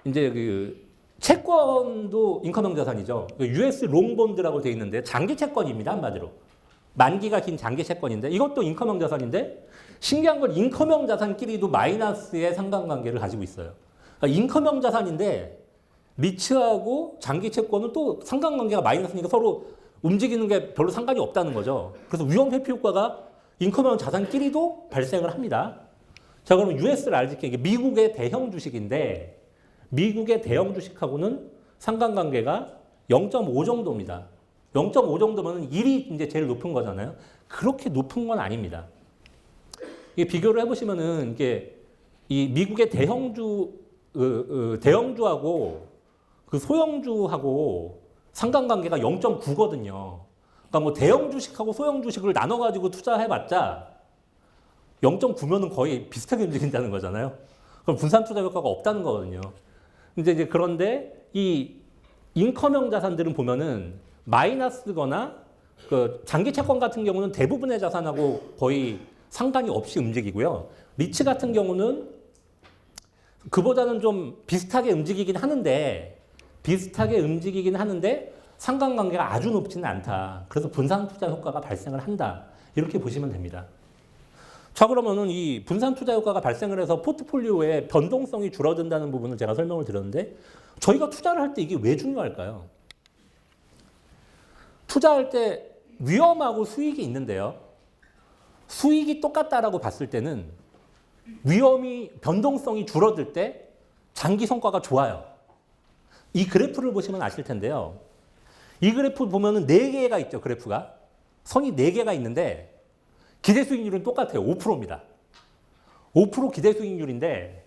S1: 이제 채권도 인컴형 자산이죠. US 롱본드라고 되어 있는데 장기 채권입니다. 한마디로. 만기가 긴 장기 채권인데 이것도 인컴형 자산인데 신기한 건 인컴형 자산끼리도 마이너스의 상관관계를 가지고 있어요. 그러니까 인컴형 자산인데 리츠하고 장기 채권은 또 상관관계가 마이너스니까 서로 움직이는 게 별로 상관이 없다는 거죠. 그래서 위험 회피 효과가 인컴형 자산끼리도 발생을 합니다. 자, 그럼 US를 알지게 이게 미국의 대형 주식인데 미국의 대형 주식하고는 상관관계가 0.5 정도입니다. 0.5 정도면 1이 이제 제일 높은 거잖아요. 그렇게 높은 건 아닙니다. 이게 비교를 해보시면은 이게 이 미국의 대형주하고 그 소형주하고 상관관계가 0.9거든요. 그러니까 뭐 대형 주식하고 소형 주식을 나눠가지고 투자해봤자 0.9면은 거의 비슷하게 움직인다는 거잖아요. 그럼 분산 투자 효과가 없다는 거거든요. 이제 그런데 이 인컴형 자산들은 보면은 마이너스거나 그 장기 채권 같은 경우는 대부분의 자산하고 거의 상관이 없이 움직이고요. 리츠 같은 경우는 그보다는 좀 비슷하게 움직이긴 하는데 상관관계가 아주 높지는 않다. 그래서 분산 투자 효과가 발생을 한다. 이렇게 보시면 됩니다. 자, 그러면은 이 분산 투자 효과가 발생을 해서 포트폴리오의 변동성이 줄어든다는 부분을 제가 설명을 드렸는데 저희가 투자를 할 때 이게 왜 중요할까요? 투자할 때 위험하고 수익이 있는데요. 수익이 똑같다라고 봤을 때는 위험이 변동성이 줄어들 때 장기 성과가 좋아요. 이 그래프를 보시면 아실 텐데요. 이 그래프 보면은 4개가 있죠, 그래프가. 선이 4개가 있는데 기대 수익률은 똑같아요. 5%입니다. 5% 기대 수익률인데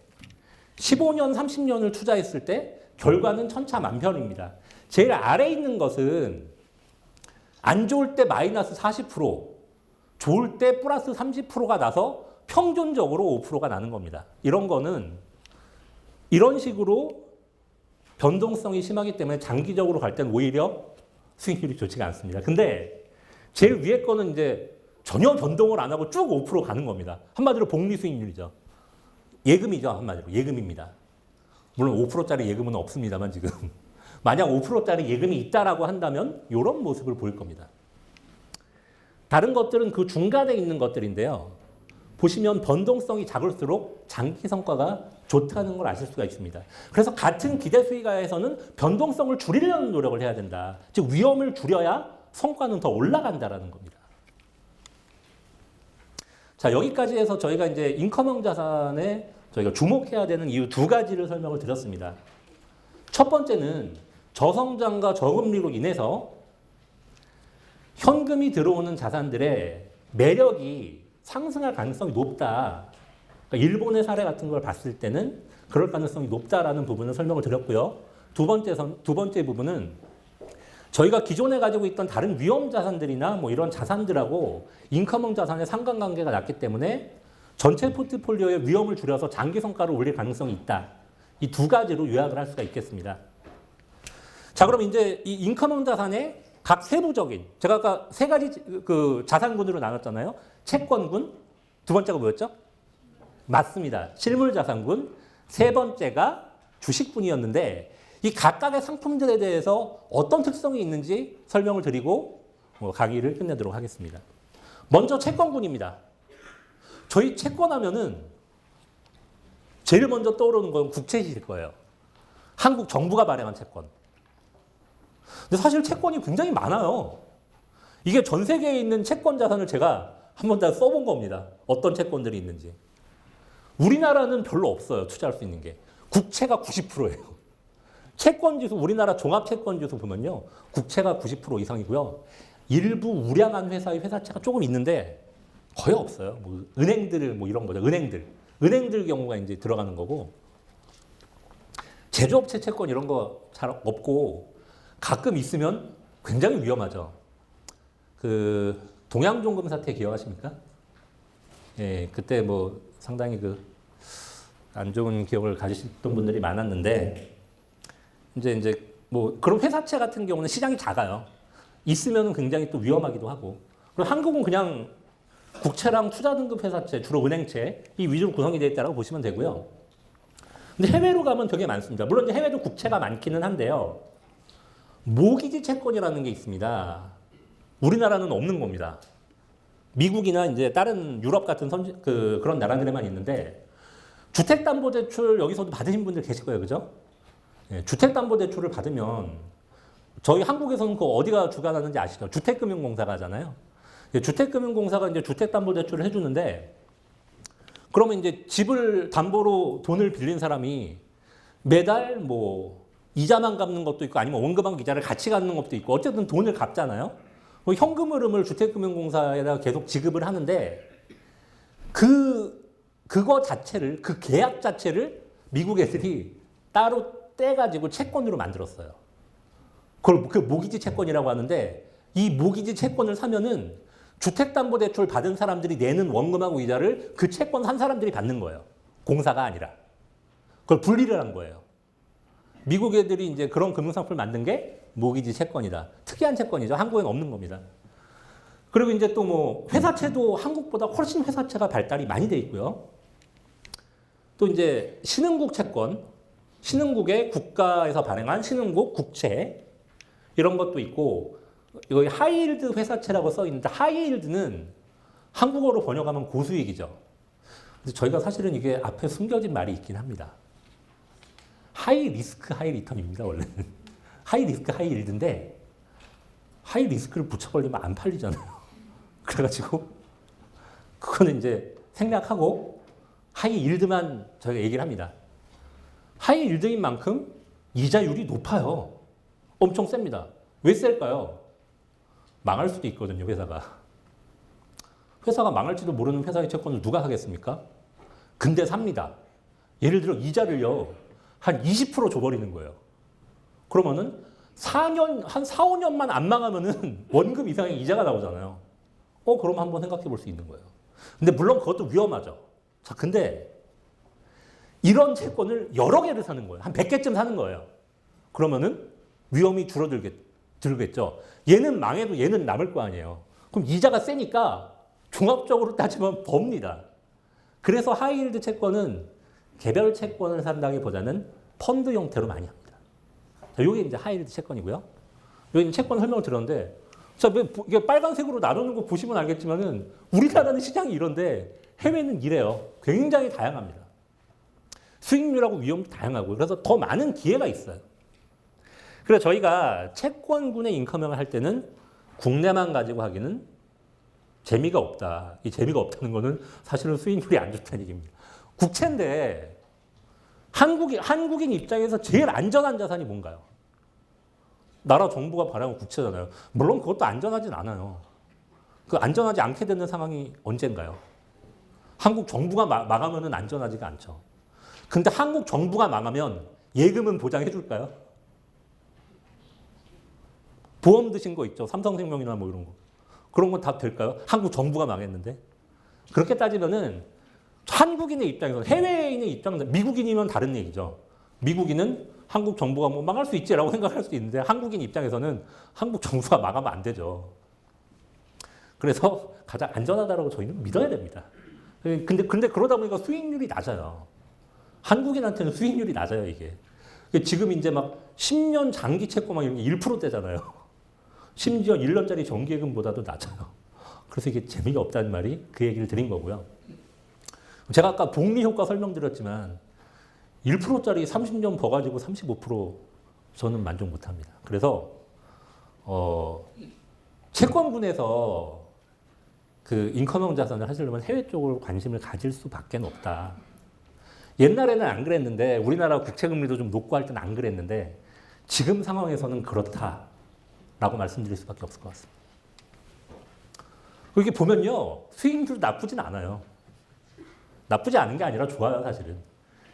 S1: 15년, 30년을 투자했을 때 결과는 천차만별입니다. 제일 아래에 있는 것은 안 좋을 때 마이너스 40%, 좋을 때 플러스 30%가 나서 평균적으로 5%가 나는 겁니다. 이런 거는 이런 식으로 변동성이 심하기 때문에 장기적으로 갈 때는 오히려 수익률이 좋지가 않습니다. 근데 제일 위에 거는 이제 전혀 변동을 안 하고 쭉 5% 가는 겁니다. 한마디로 복리 수익률이죠. 예금이죠. 한마디로 예금입니다. 물론 5%짜리 예금은 없습니다만 지금 만약 5%짜리 예금이 있다라고 한다면 이런 모습을 보일 겁니다. 다른 것들은 그 중간에 있는 것들인데요. 보시면 변동성이 작을수록 장기 성과가 좋다는 걸 아실 수가 있습니다. 그래서 같은 기대 수익하에서는 변동성을 줄이려는 노력을 해야 된다. 즉 위험을 줄여야 성과는 더 올라간다라는 겁니다. 자, 여기까지 해서 저희가 이제 인컴형 자산에 저희가 주목해야 되는 이유 두 가지를 설명을 드렸습니다. 첫 번째는 저성장과 저금리로 인해서 현금이 들어오는 자산들의 매력이 상승할 가능성이 높다. 그러니까 일본의 사례 같은 걸 봤을 때는 그럴 가능성이 높다라는 부분을 설명을 드렸고요. 두 번째 부분은 저희가 기존에 가지고 있던 다른 위험 자산들이나 뭐 이런 자산들하고 인컴형 자산의 상관관계가 낮기 때문에 전체 포트폴리오의 위험을 줄여서 장기 성과를 올릴 가능성이 있다. 이 두 가지로 요약을 할 수가 있겠습니다. 자, 그럼 이제 이 인컴형 자산의 각 세부적인, 제가 아까 세 가지 그 자산군으로 나눴잖아요. 채권군, 두 번째가 뭐였죠? 맞습니다. 실물자산군, 세 번째가 주식군이었는데 이 각각의 상품들에 대해서 어떤 특성이 있는지 설명을 드리고 강의를 끝내도록 하겠습니다. 먼저 채권군입니다. 저희 채권하면은 제일 먼저 떠오르는 건 국채실 거예요. 한국 정부가 발행한 채권. 근데 사실 채권이 굉장히 많아요. 이게 전 세계에 있는 채권 자산을 제가 한번 다 써본 겁니다. 어떤 채권들이 있는지. 우리나라는 별로 없어요. 투자할 수 있는 게. 국채가 90%예요. 채권지수, 우리나라 종합채권지수 보면요. 국채가 90% 이상이고요. 일부 우량한 회사의 회사채가 조금 있는데 거의 없어요. 뭐 은행들 뭐 이런 거죠. 은행들 경우가 이제 들어가는 거고. 제조업체 채권 이런 거 잘 없고 가끔 있으면 굉장히 위험하죠. 그 동양종금 사태 기억하십니까? 예, 그때 뭐 상당히 그 안 좋은 기억을 가지셨던 분들이 많았는데 이제 뭐 그런 회사채 같은 경우는 시장이 작아요. 있으면 굉장히 또 위험하기도 하고. 그리고 한국은 그냥 국채랑 투자등급 회사채, 주로 은행채 이 위주로 구성이 되어 있다고 보시면 되고요. 근데 해외로 가면 되게 많습니다. 물론 이제 해외도 국채가 많기는 한데요. 모기지 채권이라는 게 있습니다. 우리나라는 없는 겁니다. 미국이나 이제 다른 유럽 같은 그런 나라들에만 있는데 주택담보대출 여기서도 받으신 분들 계실 거예요, 그죠? 예, 주택담보대출을 받으면 저희 한국에서는 그 어디가 주관하는지 아시죠? 주택금융공사가 하잖아요. 예, 주택금융공사가 이제 주택담보대출을 해주는데 그러면 이제 집을 담보로 돈을 빌린 사람이 매달 뭐 이자만 갚는 것도 있고 아니면 원금하고 이자를 같이 갚는 것도 있고 어쨌든 돈을 갚잖아요. 현금 흐름을 주택금융공사에다가 계속 지급을 하는데 그거 자체를 그 계약 자체를 미국 애들이 따로 떼가지고 채권으로 만들었어요. 그걸 그 모기지 채권이라고 하는데 이 모기지 채권을 사면은 주택담보대출 받은 사람들이 내는 원금하고 이자를 그 채권 산 사람들이 받는 거예요. 공사가 아니라. 그걸 분리를 한 거예요. 미국 애들이 이제 그런 금융상품을 만든 게 모기지 채권이다. 특이한 채권이죠. 한국에는 없는 겁니다. 그리고 이제 또 뭐 회사채도 한국보다 훨씬 회사채가 발달이 많이 돼 있고요. 또 이제 신흥국 채권, 신흥국의 국가에서 발행한 신흥국 국채 이런 것도 있고 이거 하이힐드 회사채라고 써 있는데 하이힐드는 한국어로 번역하면 고수익이죠. 근데 저희가 사실은 이게 앞에 숨겨진 말이 있긴 합니다. 하이 리스크 하이 리턴입니다, 원래는. 하이 리스크 하이 힐드인데 하이 리스크를 붙여버리면 안 팔리잖아요. 그래가지고 그거는 이제 생략하고 하이 힐드만 저희가 얘기를 합니다. 하이 힐드인 만큼 이자율이 높아요. 엄청 셉니다. 왜 셀까요? 망할 수도 있거든요, 회사가. 회사가 망할지도 모르는 회사의 채권을 누가 사겠습니까? 근데 삽니다. 예를 들어 이자를요, 한 20% 줘버리는 거예요. 그러면은 4년, 한 4, 5년만 안 망하면은 원금 이상의 이자가 나오잖아요. 그럼 한번 생각해 볼 수 있는 거예요. 근데 물론 그것도 위험하죠. 자, 근데 이런 채권을 여러 개를 사는 거예요. 한 100개쯤 사는 거예요. 그러면은 위험이 들겠죠. 얘는 망해도 얘는 남을 거 아니에요. 그럼 이자가 세니까 종합적으로 따지면 법니다. 그래서 하이힐드 채권은 개별 채권을 산다기보다는 펀드 형태로 많이 합니다. 자, 요게 이제 하이힐드 채권이고요. 여기 채권 설명을 들었는데, 자, 이게 빨간색으로 나누는 거 보시면 알겠지만은 우리나라는 시장이 이런데 해외는 이래요. 굉장히 다양합니다. 수익률하고 위험도 다양하고 그래서 더 많은 기회가 있어요. 그래서 저희가 채권군의 인커명을 할 때는 국내만 가지고 하기는 재미가 없다. 이 재미가 없다는 거는 사실은 수익률이 안 좋다는 얘기입니다. 국채인데 한국인 입장에서 제일 안전한 자산이 뭔가요? 나라 정부가 발행한 국채잖아요. 물론 그것도 안전하진 않아요. 그 안전하지 않게 되는 상황이 언젠가요? 한국 정부가 망하면은 안전하지가 않죠. 근데 한국 정부가 망하면 예금은 보장해 줄까요? 보험 드신 거 있죠. 삼성생명이나 뭐 이런 거. 그런 건 다 될까요? 한국 정부가 망했는데. 그렇게 따지면은 한국인의 입장에서 해외인의 입장에서 미국인이면 다른 얘기죠. 미국인은 한국 정부가 뭐 망할 수 있지라고 생각할 수 있는데 한국인 입장에서는 한국 정부가 망하면 안 되죠. 그래서 가장 안전하다고 저희는 믿어야 됩니다. 근데 그러다 보니까 수익률이 낮아요. 한국인한테는 수익률이 낮아요, 이게. 지금 이제 막 10년 장기 채권 막 이런 게 1%대잖아요. 심지어 1년짜리 정기예금보다도 낮아요. 그래서 이게 재미가 없다는 말이 그 얘기를 드린 거고요. 제가 아까 복리 효과 설명드렸지만 1%짜리 30년 버가지고 35% 저는 만족 못합니다. 그래서 채권군에서 그 인컴형 자산을 하시려면 해외 쪽으로 관심을 가질 수밖에 없다. 옛날에는 안 그랬는데 우리나라 국채금리도 좀 높고 할 때는 안 그랬는데 지금 상황에서는 그렇다라고 말씀드릴 수밖에 없을 것 같습니다. 이렇게 보면요. 수익률 나쁘진 않아요. 나쁘지 않은 게 아니라 좋아요, 사실은.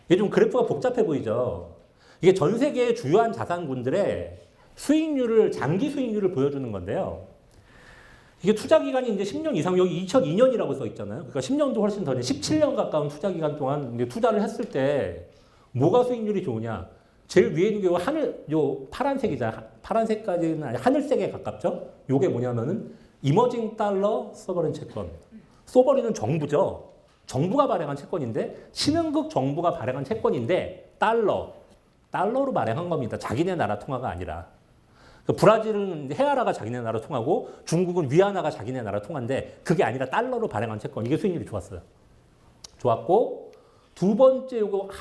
S1: 이게 좀 그래프가 복잡해 보이죠. 이게 전 세계의 주요한 자산군들의 수익률을, 장기 수익률을 보여주는 건데요. 이게 투자 기간이 이제 10년 이상, 여기 2002년이라고 써 있잖아요. 그러니까 10년도 훨씬 더, 17년 가까운 투자 기간 동안 이제 투자를 했을 때 뭐가 수익률이 좋으냐? 제일 위에 있는 게 요 파란색이잖아요. 파란색까지는 아니, 하늘색에 가깝죠? 요게 뭐냐면은 이머징 달러 소버린 채권. 소버린은 정부죠. 정부가 발행한 채권인데, 신흥국 정부가 발행한 채권인데, 달러로 발행한 겁니다. 자기네 나라 통화가 아니라. 브라질은 헤아라가 자기네 나라 통화고, 중국은 위안화가 자기네 나라 통화인데, 그게 아니라 달러로 발행한 채권. 이게 수익률이 좋았어요. 좋았고, 두 번째 요거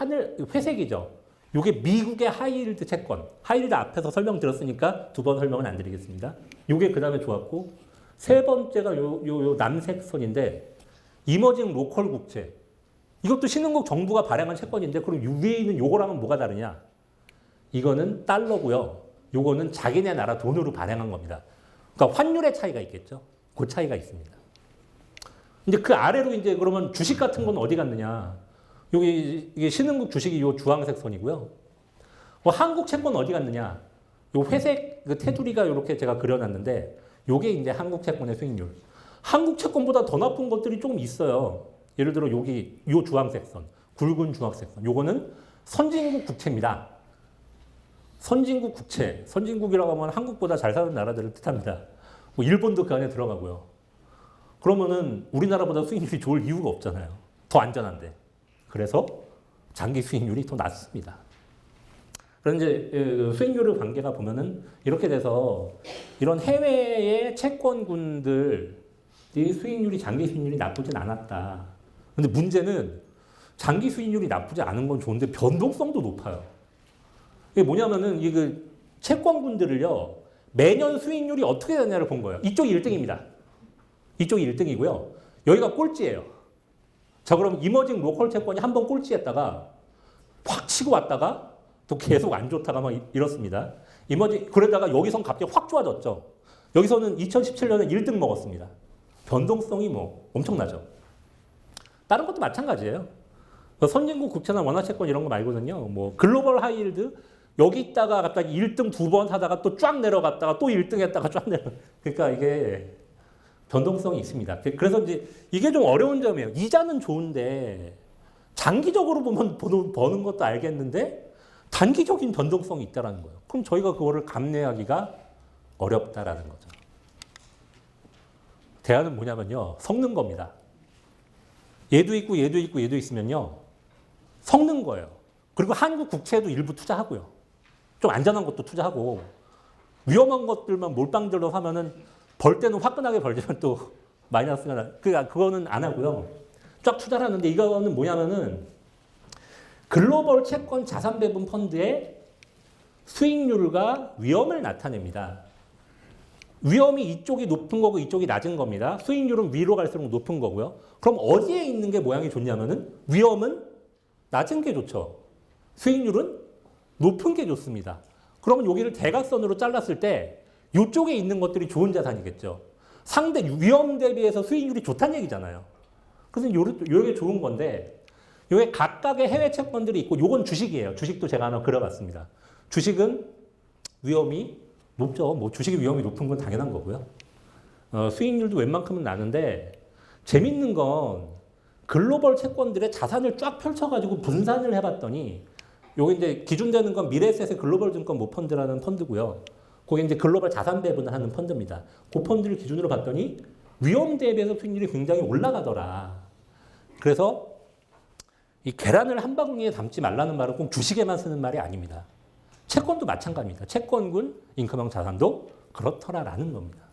S1: 회색이죠. 요게 미국의 하이힐드 채권. 하이힐드 앞에서 설명드렸으니까 두 번 설명은 안 드리겠습니다. 요게 그 다음에 좋았고, 세 번째가 요 남색 선인데, 이머징 로컬 국채. 이것도 신흥국 정부가 발행한 채권인데 그럼 위에 있는 요거랑은 뭐가 다르냐? 이거는 달러고요. 요거는 자기네 나라 돈으로 발행한 겁니다. 그러니까 환율의 차이가 있겠죠. 그 차이가 있습니다. 이제 그 아래로 이제 그러면 주식 같은 건 어디 갔느냐? 이게 신흥국 주식이 요 주황색 선이고요. 한국 채권 어디 갔느냐? 요 회색 그 테두리가 이렇게 제가 그려놨는데 요게 이제 한국 채권의 수익률. 한국 채권보다 더 나쁜 것들이 조금 있어요. 예를 들어 여기 요 주황색 선, 굵은 주황색 선. 요거는 선진국 국채입니다. 선진국 국채. 선진국이라고 하면 한국보다 잘 사는 나라들을 뜻합니다. 뭐 일본도 그 안에 들어가고요. 그러면은 우리나라보다 수익률이 좋을 이유가 없잖아요. 더 안전한데. 그래서 장기 수익률이 더 낮습니다. 그런 이제 수익률의 관계가 보면은 이렇게 돼서 이런 해외의 채권군들 이 수익률이 장기 수익률이 나쁘진 않았다. 근데 문제는 장기 수익률이 나쁘지 않은 건 좋은데 변동성도 높아요. 이게 뭐냐면은 이 그 채권군들을요 매년 수익률이 어떻게 되냐를 본 거예요. 이쪽이 1등입니다. 이쪽이 1등이고요. 여기가 꼴찌예요. 자 그럼 이머징 로컬 채권이 한번 꼴찌했다가 확 치고 왔다가 또 계속 안 좋다가 막 이렇습니다. 그러다가 여기선 갑자기 확 좋아졌죠. 여기서는 2017년에 1등 먹었습니다. 변동성이 뭐 엄청나죠. 다른 것도 마찬가지예요. 선진국 국채나 원화채권 이런 거 말고는요. 뭐 글로벌 하이힐드 여기 있다가 갑자기 1등 2번 하다가 또 쫙 내려갔다가 또 1등 했다가 쫙 내려. 그러니까 이게 변동성이 있습니다. 그래서 이제 이게 좀 어려운 점이에요. 이자는 좋은데 장기적으로 보면 버는 것도 알겠는데 단기적인 변동성이 있다라는 거예요. 그럼 저희가 그거를 감내하기가 어렵다라는 거죠. 대안은 뭐냐면요. 섞는 겁니다. 얘도 있고 얘도 있고 얘도 있으면요. 섞는 거예요. 그리고 한국 국채도 일부 투자하고요. 좀 안전한 것도 투자하고 위험한 것들만 몰빵들로 사면은 벌 때는 화끈하게 벌지만 또 마이너스가 나. 그거는 안 하고요. 쫙 투자를 하는데 이거는 뭐냐면은 글로벌 채권 자산 배분 펀드의 수익률과 위험을 나타냅니다. 위험이 이쪽이 높은 거고 이쪽이 낮은 겁니다. 수익률은 위로 갈수록 높은 거고요. 그럼 어디에 있는 게 모양이 좋냐면은 위험은 낮은 게 좋죠. 수익률은 높은 게 좋습니다. 그러면 여기를 대각선으로 잘랐을 때 이쪽에 있는 것들이 좋은 자산이겠죠. 상대 위험 대비해서 수익률이 좋다는 얘기잖아요. 그래서 요게 좋은 건데 요게 각각의 해외 채권들이 있고 요건 주식이에요. 주식도 제가 하나 그려봤습니다. 주식은 위험이 높죠. 뭐 주식의 위험이 높은 건 당연한 거고요. 수익률도 웬만큼은 나는데 재밌는 건 글로벌 채권들의 자산을 쫙 펼쳐가지고 분산을 해봤더니 요게 이제 기준되는 건 미래에셋의 글로벌 증권 모펀드라는 펀드고요. 그게 이제 글로벌 자산 배분을 하는 펀드입니다. 그 펀드를 기준으로 봤더니 위험 대비해서 수익률이 굉장히 올라가더라. 그래서 이 계란을 한 바구니에 담지 말라는 말은 꼭 주식에만 쓰는 말이 아닙니다. 채권도 마찬가지입니다. 채권군 인컴형 자산도 그렇더라라는 겁니다.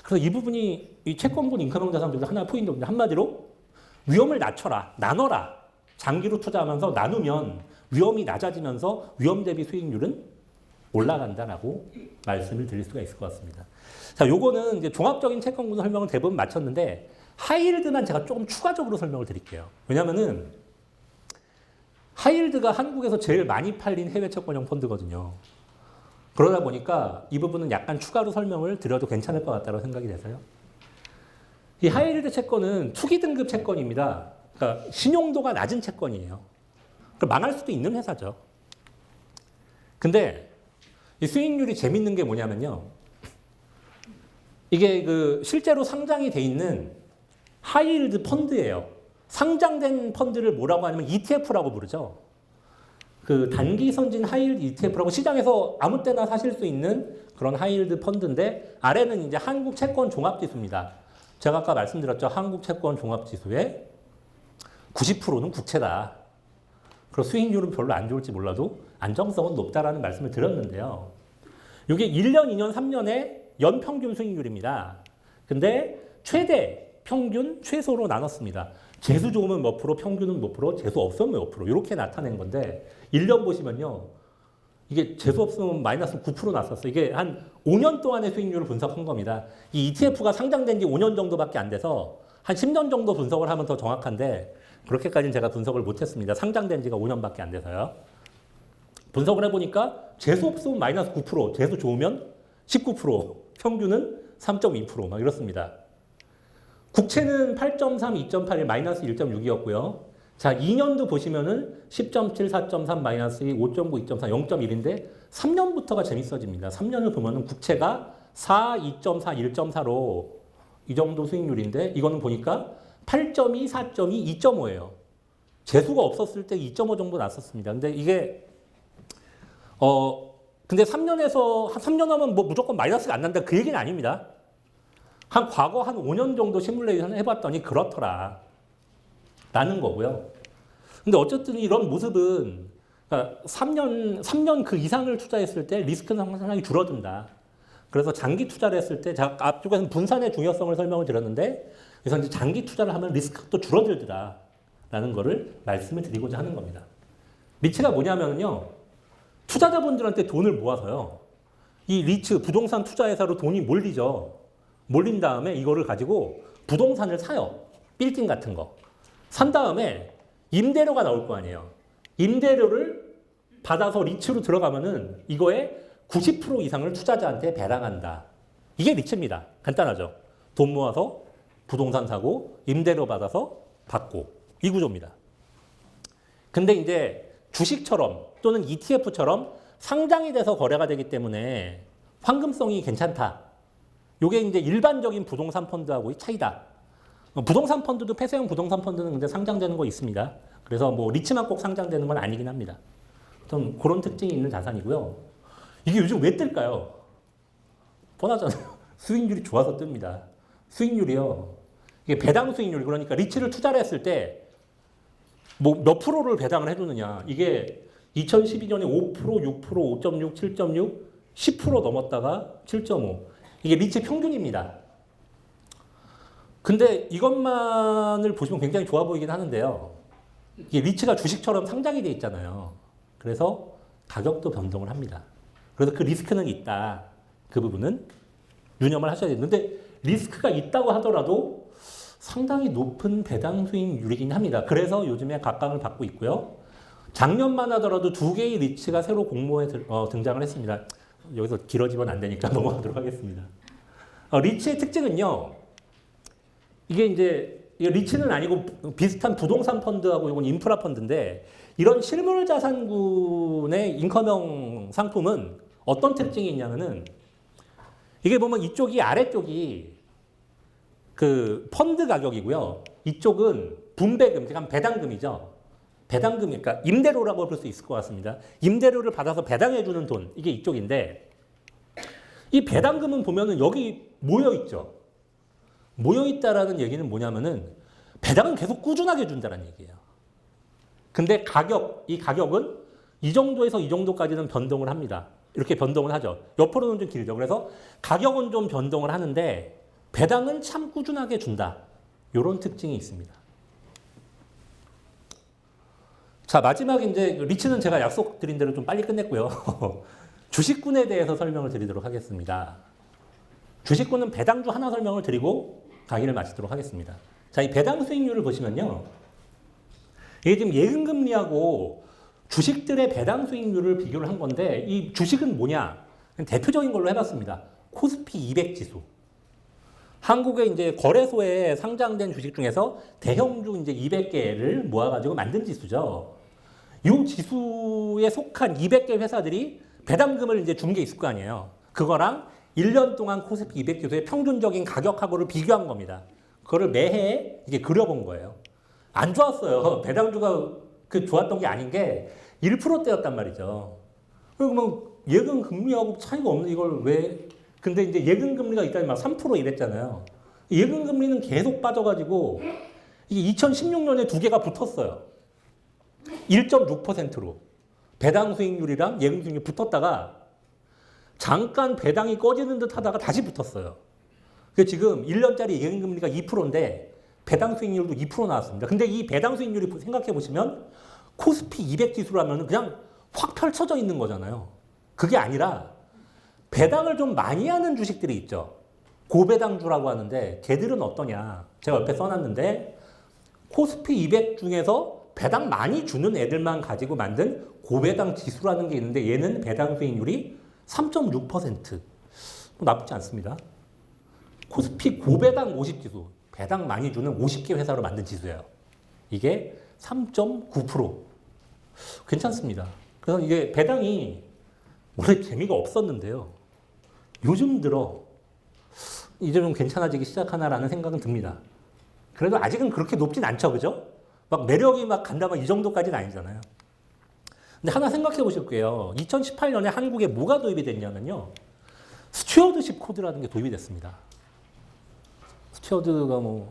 S1: 그래서 이 부분이 이 채권군 인컴형 자산들도 하나의 포인트입니다. 한마디로 위험을 낮춰라, 나눠라. 장기로 투자하면서 나누면 위험이 낮아지면서 위험 대비 수익률은 올라간다라고 말씀을 드릴 수가 있을 것 같습니다. 자, 요거는 이제 종합적인 채권군 설명을 대부분 마쳤는데 하이힐드만 제가 조금 추가적으로 설명을 드릴게요. 왜냐면은 하이힐드가 한국에서 제일 많이 팔린 해외 채권형 펀드거든요. 그러다 보니까 이 부분은 약간 추가로 설명을 드려도 괜찮을 것 같다고 생각이 돼서요. 이 하이힐드 채권은 투기 등급 채권입니다. 그러니까 신용도가 낮은 채권이에요. 망할 수도 있는 회사죠. 근데 이 수익률이 재밌는 게 뭐냐면요. 이게 그 실제로 상장이 돼 있는 하이힐드 펀드예요. 상장된 펀드를 뭐라고 하냐면 ETF라고 부르죠. 그 단기 선진 하이힐드 ETF라고 시장에서 아무 때나 사실 수 있는 그런 하이힐드 펀드인데 아래는 이제 한국 채권 종합 지수입니다. 제가 아까 말씀드렸죠. 한국 채권 종합 지수의 90%는 국채다. 그리고 수익률은 별로 안 좋을지 몰라도 안정성은 높다라는 말씀을 드렸는데요. 이게 1년, 2년, 3년의 연평균 수익률입니다. 근데 최대, 평균, 최소로 나눴습니다. 재수 좋으면 몇 프로, 평균은 몇 프로, 재수 없으면 몇 프로 이렇게 나타낸 건데 1년 보시면요. 이게 재수 없으면 마이너스 9% 났었어요. 이게 한 5년 동안의 수익률을 분석한 겁니다. 이 ETF가 상장된 지 5년 정도밖에 안 돼서 한 10년 정도 분석을 하면 더 정확한데 그렇게까지는 제가 분석을 못했습니다. 상장된 지가 5년밖에 안 돼서요. 분석을 해보니까 재수 없으면 마이너스 9%, 재수 좋으면 19%, 평균은 3.2% 막 이렇습니다. 국채는 8.3, 2.81, 마이너스 1.6이었고요. 자, 2년도 보시면은 10.7, 4.3, 마이너스 2, 5.9, 2.4, 0.1인데 3년부터가 재밌어집니다. 3년을 보면은 국채가 4, 2.4, 1.4로 이 정도 수익률인데 이거는 보니까 8.2, 4.2, 2.5예요. 재수가 없었을 때 2.5 정도 났었습니다. 근데 이게 근데 3년에서 한 3년 하면 뭐 무조건 마이너스가 안 난다 그 얘기는 아닙니다. 과거 한 5년 정도 시뮬레이션 해봤더니 그렇더라. 라는 거고요. 근데 어쨌든 이런 모습은 그러니까 3년 그 이상을 투자했을 때 리스크는 상당히 줄어든다. 그래서 장기 투자를 했을 때 제가 앞쪽에서는 분산의 중요성을 설명을 드렸는데 그래서 이제 장기 투자를 하면 리스크도 줄어들더라. 라는 거를 말씀을 드리고자 하는 겁니다. 리츠가 뭐냐면요. 투자자분들한테 돈을 모아서요. 이 리츠 부동산 투자회사로 돈이 몰리죠. 몰린 다음에 이거를 가지고 부동산을 사요. 빌딩 같은 거. 산 다음에 임대료가 나올 거 아니에요. 임대료를 받아서 리츠로 들어가면은 이거에 90% 이상을 투자자한테 배당한다. 이게 리츠입니다. 간단하죠. 돈 모아서 부동산 사고 임대료 받아서 받고 이 구조입니다. 근데 이제 주식처럼 또는 ETF처럼 상장이 돼서 거래가 되기 때문에 황금성이 괜찮다. 이게 이제 일반적인 부동산 펀드하고의 차이다. 부동산 펀드도 폐쇄형 부동산 펀드는 근데 상장되는 거 있습니다. 그래서 뭐 리츠만 꼭 상장되는 건 아니긴 합니다. 어떤 그런 특징이 있는 자산이고요. 이게 요즘 왜 뜰까요? 뻔하잖아요. 수익률이 좋아서 뜹니다. 수익률이요. 이게 배당 수익률 그러니까 리츠를 투자를 했을 때 뭐 몇 프로를 배당을 해주느냐. 이게 2012년에 5%, 6%, 5.6, 7.6, 10% 넘었다가 7.5. 이게 리츠 평균입니다. 근데 이것만을 보시면 굉장히 좋아 보이긴 하는데요. 이게 리츠가 주식처럼 상장이 돼 있잖아요. 그래서 가격도 변동을 합니다. 그래서 그 리스크는 있다. 그 부분은 유념을 하셔야 되는데 리스크가 있다고 하더라도 상당히 높은 배당 수익률이긴 합니다. 그래서 요즘에 각광을 받고 있고요. 작년만 하더라도 2개의 리츠가 새로 공모에 등장을 했습니다. 여기서 길어지면 안 되니까 넘어가도록 하겠습니다. 리츠의 특징은요. 이게 이제 리츠는 아니고 비슷한 부동산 펀드하고 이건 인프라 펀드인데 이런 실물 자산군의 인컴형 상품은 어떤 특징이 있냐면은 이게 보면 이쪽이 아래쪽이 그 펀드 가격이고요. 이쪽은 분배금, 그러니까 배당금이죠. 배당금, 그러니까 임대료라고 볼 수 있을 것 같습니다. 임대료를 받아서 배당해주는 돈, 이게 이쪽인데 이 배당금은 보면은 여기 모여있죠. 모여있다라는 얘기는 뭐냐면은 배당은 계속 꾸준하게 준다는 얘기예요. 근데 이 가격은 이 정도에서 이 정도까지는 변동을 합니다. 이렇게 변동을 하죠. 옆으로는 좀 길죠. 그래서 가격은 좀 변동을 하는데 배당은 참 꾸준하게 준다. 이런 특징이 있습니다. 자, 마지막 이제 리츠는 제가 약속드린 대로 좀 빨리 끝냈고요. 주식군에 대해서 설명을 드리도록 하겠습니다. 주식군은 배당주 하나 설명을 드리고 강의를 마치도록 하겠습니다. 자, 이 배당 수익률을 보시면요. 이게 지금 예금금리하고 주식들의 배당 수익률을 비교를 한 건데 이 주식은 뭐냐? 대표적인 걸로 해봤습니다. 코스피 200 지수. 한국의 이제 거래소에 상장된 주식 중에서 대형주 이제 200개를 모아가지고 만든 지수죠. 이 지수에 속한 200개 회사들이 배당금을 이제 준 게 있을 거 아니에요. 그거랑 1년 동안 코스피 200 지수의 평균적인 가격하고를 비교한 겁니다. 그거를 매해 이게 그려본 거예요. 안 좋았어요. 배당주가 그 좋았던 게 아닌 게 1%대였단 말이죠. 그러면 예금 금리하고 차이가 없는 이걸 왜? 근데 이제 예금 금리가 일단 막 3% 이랬잖아요. 예금 금리는 계속 빠져가지고 이게 2016년에 두 개가 붙었어요. 1.6%로 배당 수익률이랑 예금 수익률이 붙었다가 잠깐 배당이 꺼지는 듯 하다가 다시 붙었어요. 그래서 지금 1년짜리 예금 금리가 2%인데 배당 수익률도 2% 나왔습니다. 근데 이 배당 수익률이 생각해 보시면 코스피 200 지수라면 그냥 확 펼쳐져 있는 거잖아요. 그게 아니라 배당을 좀 많이 하는 주식들이 있죠. 고배당주라고 하는데 걔들은 어떠냐. 제가 옆에 써놨는데 코스피 200 중에서 배당 많이 주는 애들만 가지고 만든 고배당 지수라는 게 있는데 얘는 배당 수익률이 3.6%. 나쁘지 않습니다. 코스피 고배당 50 지수. 배당 많이 주는 50개 회사로 만든 지수예요. 이게 3.9%. 괜찮습니다. 그래서 이게 배당이 원래 재미가 없었는데요. 요즘 들어 이제 좀 괜찮아지기 시작하나라는 생각은 듭니다. 그래도 아직은 그렇게 높진 않죠. 그죠? 막 매력이 막 간다면 이 정도까지는 아니잖아요. 근데 하나 생각해 보실 거예요. 2018년에 한국에 뭐가 도입이 됐냐면요. 스튜어드십 코드라는 게 도입이 됐습니다. 스튜어드가 뭐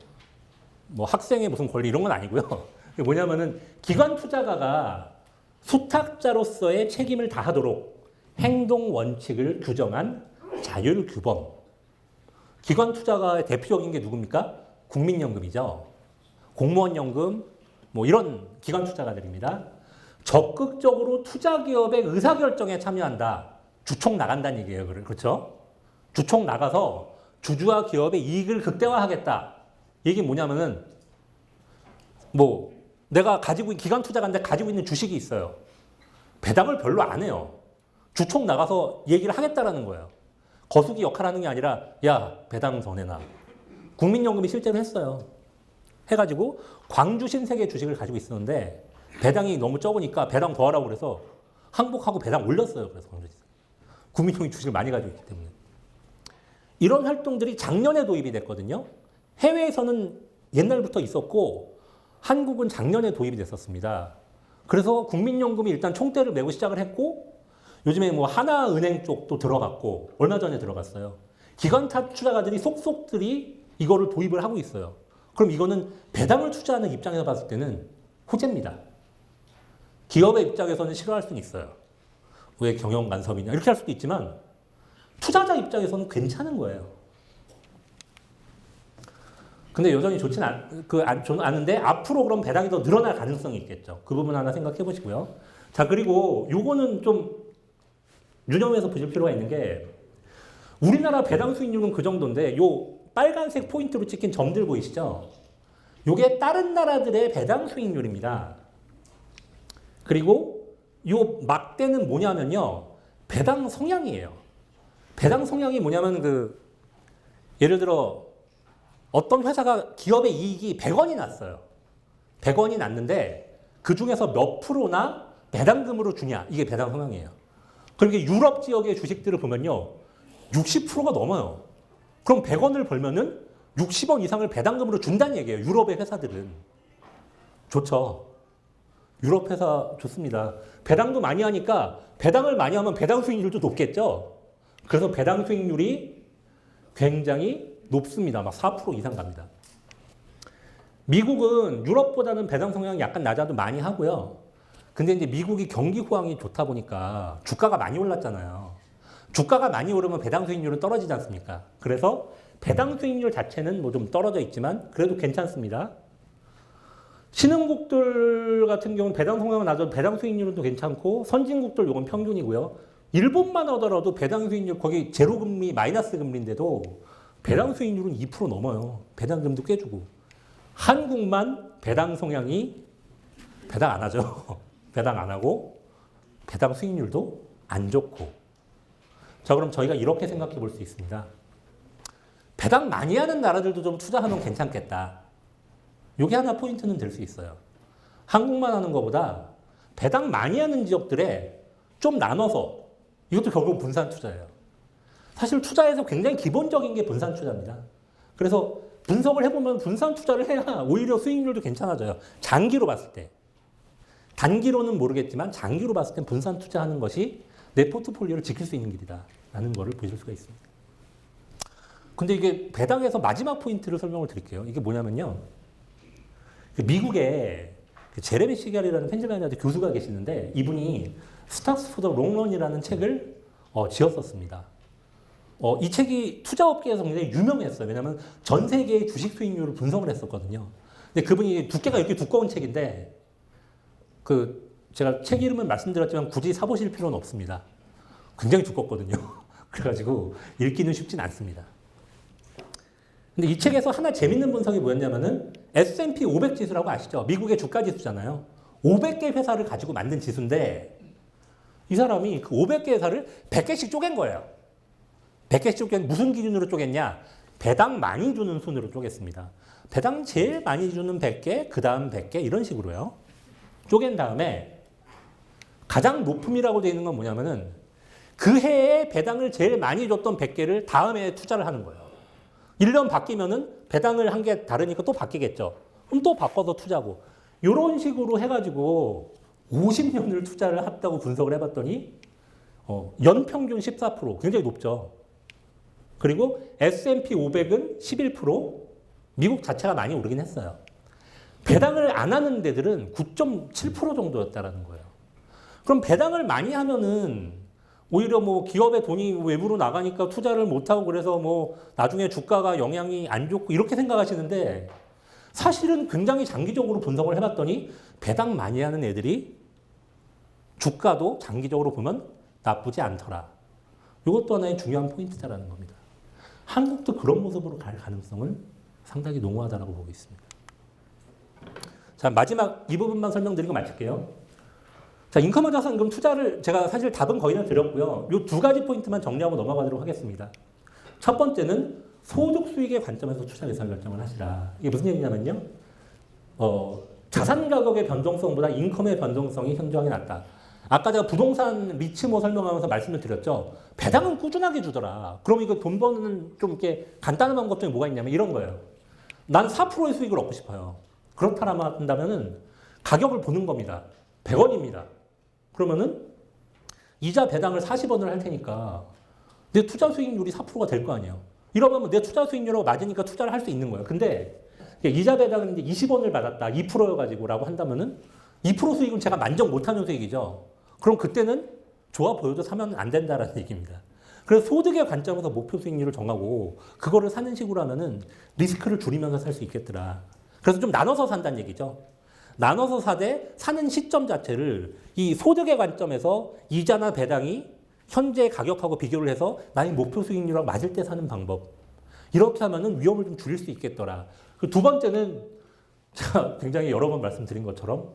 S1: 학생의 무슨 권리 이런 건 아니고요. 뭐냐면은 기관 투자가가 수탁자로서의 책임을 다하도록 행동 원칙을 규정한 자율 규범. 기관 투자가의 대표적인 게 누굽니까? 국민연금이죠. 공무원연금, 뭐 이런 기관 투자가들입니다. 적극적으로 투자기업의 의사결정에 참여한다. 주총 나간다는 얘기예요. 그렇죠? 주총 나가서 주주와 기업의 이익을 극대화하겠다. 이게 뭐냐면은 내가 기관 투자가인데 가지고 있는 주식이 있어요. 배당을 별로 안 해요. 주총 나가서 얘기를 하겠다라는 거예요. 거수기 역할하는 게 아니라 야 배당 더 내놔. 국민연금이 실제로 했어요. 해가지고 광주 신세계 주식을 가지고 있었는데 배당이 너무 적으니까 배당 더 하라고 그래서 항복하고 배당 올렸어요. 그래서 국민연금이 주식을 많이 가지고 있기 때문에. 이런 활동들이 작년에 도입이 됐거든요. 해외에서는 옛날부터 있었고 한국은 작년에 도입이 됐었습니다. 그래서 국민연금이 일단 총대를 메고 시작을 했고 요즘에 하나은행 쪽도 들어갔고 얼마 전에 들어갔어요. 기관 투자가들이 속속들이 이거를 도입을 하고 있어요. 그럼 이거는 배당을 투자하는 입장에서 봤을 때는 호재입니다. 기업의 입장에서는 싫어할 수는 있어요. 왜 경영 간섭이냐 이렇게 할 수도 있지만 투자자 입장에서는 괜찮은 거예요. 근데 여전히 좋진 않은데 앞으로 그럼 배당이 더 늘어날 가능성이 있겠죠. 그 부분 하나 생각해 보시고요. 자, 그리고 요거는 좀 유념해서 보실 필요가 있는 게 우리나라 배당 수익률은 그 정도인데 요 빨간색 포인트로 찍힌 점들 보이시죠? 요게 다른 나라들의 배당 수익률입니다. 그리고 요 막대는 뭐냐면요. 배당 성향이에요. 배당 성향이 뭐냐면 예를 들어 어떤 회사가 기업의 이익이 100원이 났어요. 100원이 났는데 그 중에서 몇 프로나 배당금으로 주냐. 이게 배당 성향이에요. 그렇게 유럽 지역의 주식들을 보면요. 60%가 넘어요. 그럼 100원을 벌면은 60원 이상을 배당금으로 준다는 얘기예요. 유럽의 회사들은. 좋죠. 유럽 회사 좋습니다. 배당도 많이 하니까 배당을 많이 하면 배당 수익률도 높겠죠. 그래서 배당 수익률이 굉장히 높습니다. 막 4% 이상 갑니다. 미국은 유럽보다는 배당 성향이 약간 낮아도 많이 하고요. 근데 이제 미국이 경기 호황이 좋다 보니까 주가가 많이 올랐잖아요. 주가가 많이 오르면 배당 수익률은 떨어지지 않습니까? 그래서 배당 수익률 자체는 뭐 좀 떨어져 있지만 그래도 괜찮습니다. 신흥국들 같은 경우는 배당 성향은 낮아도 배당 수익률은 또 괜찮고 선진국들 요건 평균이고요. 일본만 하더라도 배당 수익률 거기 제로 금리 마이너스 금리인데도 배당 수익률은 2% 넘어요. 배당금도 꽤 주고. 한국만 배당 성향이 배당 안 하죠. 배당 안 하고 배당 수익률도 안 좋고. 자, 그럼 저희가 이렇게 생각해 볼 수 있습니다. 배당 많이 하는 나라들도 좀 투자하면 괜찮겠다. 이게 하나 포인트는 될 수 있어요. 한국만 하는 것보다 배당 많이 하는 지역들에 좀 나눠서 이것도 결국 분산 투자예요. 사실 투자에서 굉장히 기본적인 게 분산 투자입니다. 그래서 분석을 해보면 분산 투자를 해야 오히려 수익률도 괜찮아져요. 장기로 봤을 때. 단기로는 모르겠지만 장기로 봤을 때 분산 투자하는 것이 내 포트폴리오를 지킬 수 있는 길이다 라는 것을 보실 수가 있습니다. 근데 이게 배당에서 마지막 포인트를 설명을 드릴게요. 이게 뭐냐면요. 미국에 제레미 시갈이라는 펜실바니아대 교수가 계시는데 이분이 스탁스 포 더 롱런이라는 책을 지었었습니다. 이 책이 투자업계에서 굉장히 유명했어요. 왜냐하면 전 세계의 주식 수익률을 분석을 했었거든요. 근데 그분이 두께가 이렇게 두꺼운 책인데 제가 책 이름은 말씀드렸지만 굳이 사보실 필요는 없습니다. 굉장히 두껍거든요. 그래가지고 읽기는 쉽진 않습니다. 근데 이 책에서 하나 재밌는 분석이 뭐였냐면은 S&P 500 지수라고 아시죠? 미국의 주가 지수잖아요. 500개 회사를 가지고 만든 지수인데 이 사람이 그 500개 회사를 100개씩 쪼갠 거예요. 100개씩 쪼갠 무슨 기준으로 쪼갰냐? 배당 많이 주는 순으로 쪼갰습니다. 배당 제일 많이 주는 100개, 그 다음 100개 이런 식으로요. 쪼갠 다음에 가장 높음이라고 되어 있는 건 뭐냐면은 그 해에 배당을 제일 많이 줬던 100개를 다음 해에 투자를 하는 거예요. 1년 바뀌면은 배당을 한 게 다르니까 또 바뀌겠죠. 그럼 또 바꿔서 투자하고. 이런 식으로 해가지고 50년을 투자를 했다고 분석을 해봤더니 연평균 14% 굉장히 높죠. 그리고 S&P 500은 11% 미국 자체가 많이 오르긴 했어요. 배당을 안 하는 데들은 9.7% 정도였다라는 거예요. 그럼 배당을 많이 하면은 오히려 뭐 기업의 돈이 외부로 나가니까 투자를 못하고 그래서 뭐 나중에 주가가 영향이 안 좋고 이렇게 생각하시는데 사실은 굉장히 장기적으로 분석을 해봤더니 배당 많이 하는 애들이 주가도 장기적으로 보면 나쁘지 않더라. 이것도 하나의 중요한 포인트다라는 겁니다. 한국도 그런 모습으로 갈 가능성은 상당히 농후하다고 보고 있습니다. 자, 마지막 이 부분만 설명드리고 마칠게요. 자, 인컴 자산금 투자를 제가 사실 답은 거의 다 드렸고요. 이 두 가지 포인트만 정리하고 넘어가도록 하겠습니다. 첫 번째는 소득 수익의 관점에서 투자 예산 결정을 하시라. 이게 무슨 얘기냐면요. 자산 가격의 변동성보다 인컴의 변동성이 현저하게 낮다. 아까 제가 부동산 리츠모 설명하면서 말씀을 드렸죠. 배당은 꾸준하게 주더라. 그럼 이거 돈 버는 좀 이렇게 간단한 방법 중에 뭐가 있냐면 이런 거예요. 난 4%의 수익을 얻고 싶어요. 그렇다라면 한다면은 가격을 보는 겁니다. 100원입니다. 그러면은 이자 배당을 40원을 할 테니까 내 투자 수익률이 4%가 될 거 아니에요. 이러면 내 투자 수익률하고 맞으니까 투자를 할 수 있는 거예요. 근데 이자 배당은 이제 20원을 받았다. 2%여가지고라고 한다면은 2% 수익은 제가 만족 못하는 수익이죠. 그럼 그때는 좋아 보여도 사면 안 된다라는 얘기입니다. 그래서 소득의 관점에서 목표 수익률을 정하고 그거를 사는 식으로 하면은 리스크를 줄이면서 살 수 있겠더라. 그래서 좀 나눠서 산다는 얘기죠. 나눠서 사되 사는 시점 자체를 이 소득의 관점에서 이자나 배당이 현재 가격하고 비교를 해서 나의 목표 수익률하고 맞을 때 사는 방법. 이렇게 하면은 위험을 좀 줄일 수 있겠더라. 그 두 번째는 제가 굉장히 여러 번 말씀드린 것처럼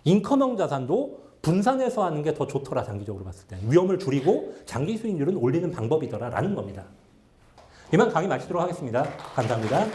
S1: 인컴형 자산도 분산해서 하는 게 더 좋더라. 장기적으로 봤을 때. 위험을 줄이고 장기 수익률은 올리는 방법이더라라는 겁니다. 이만 강의 마치도록 하겠습니다. 감사합니다.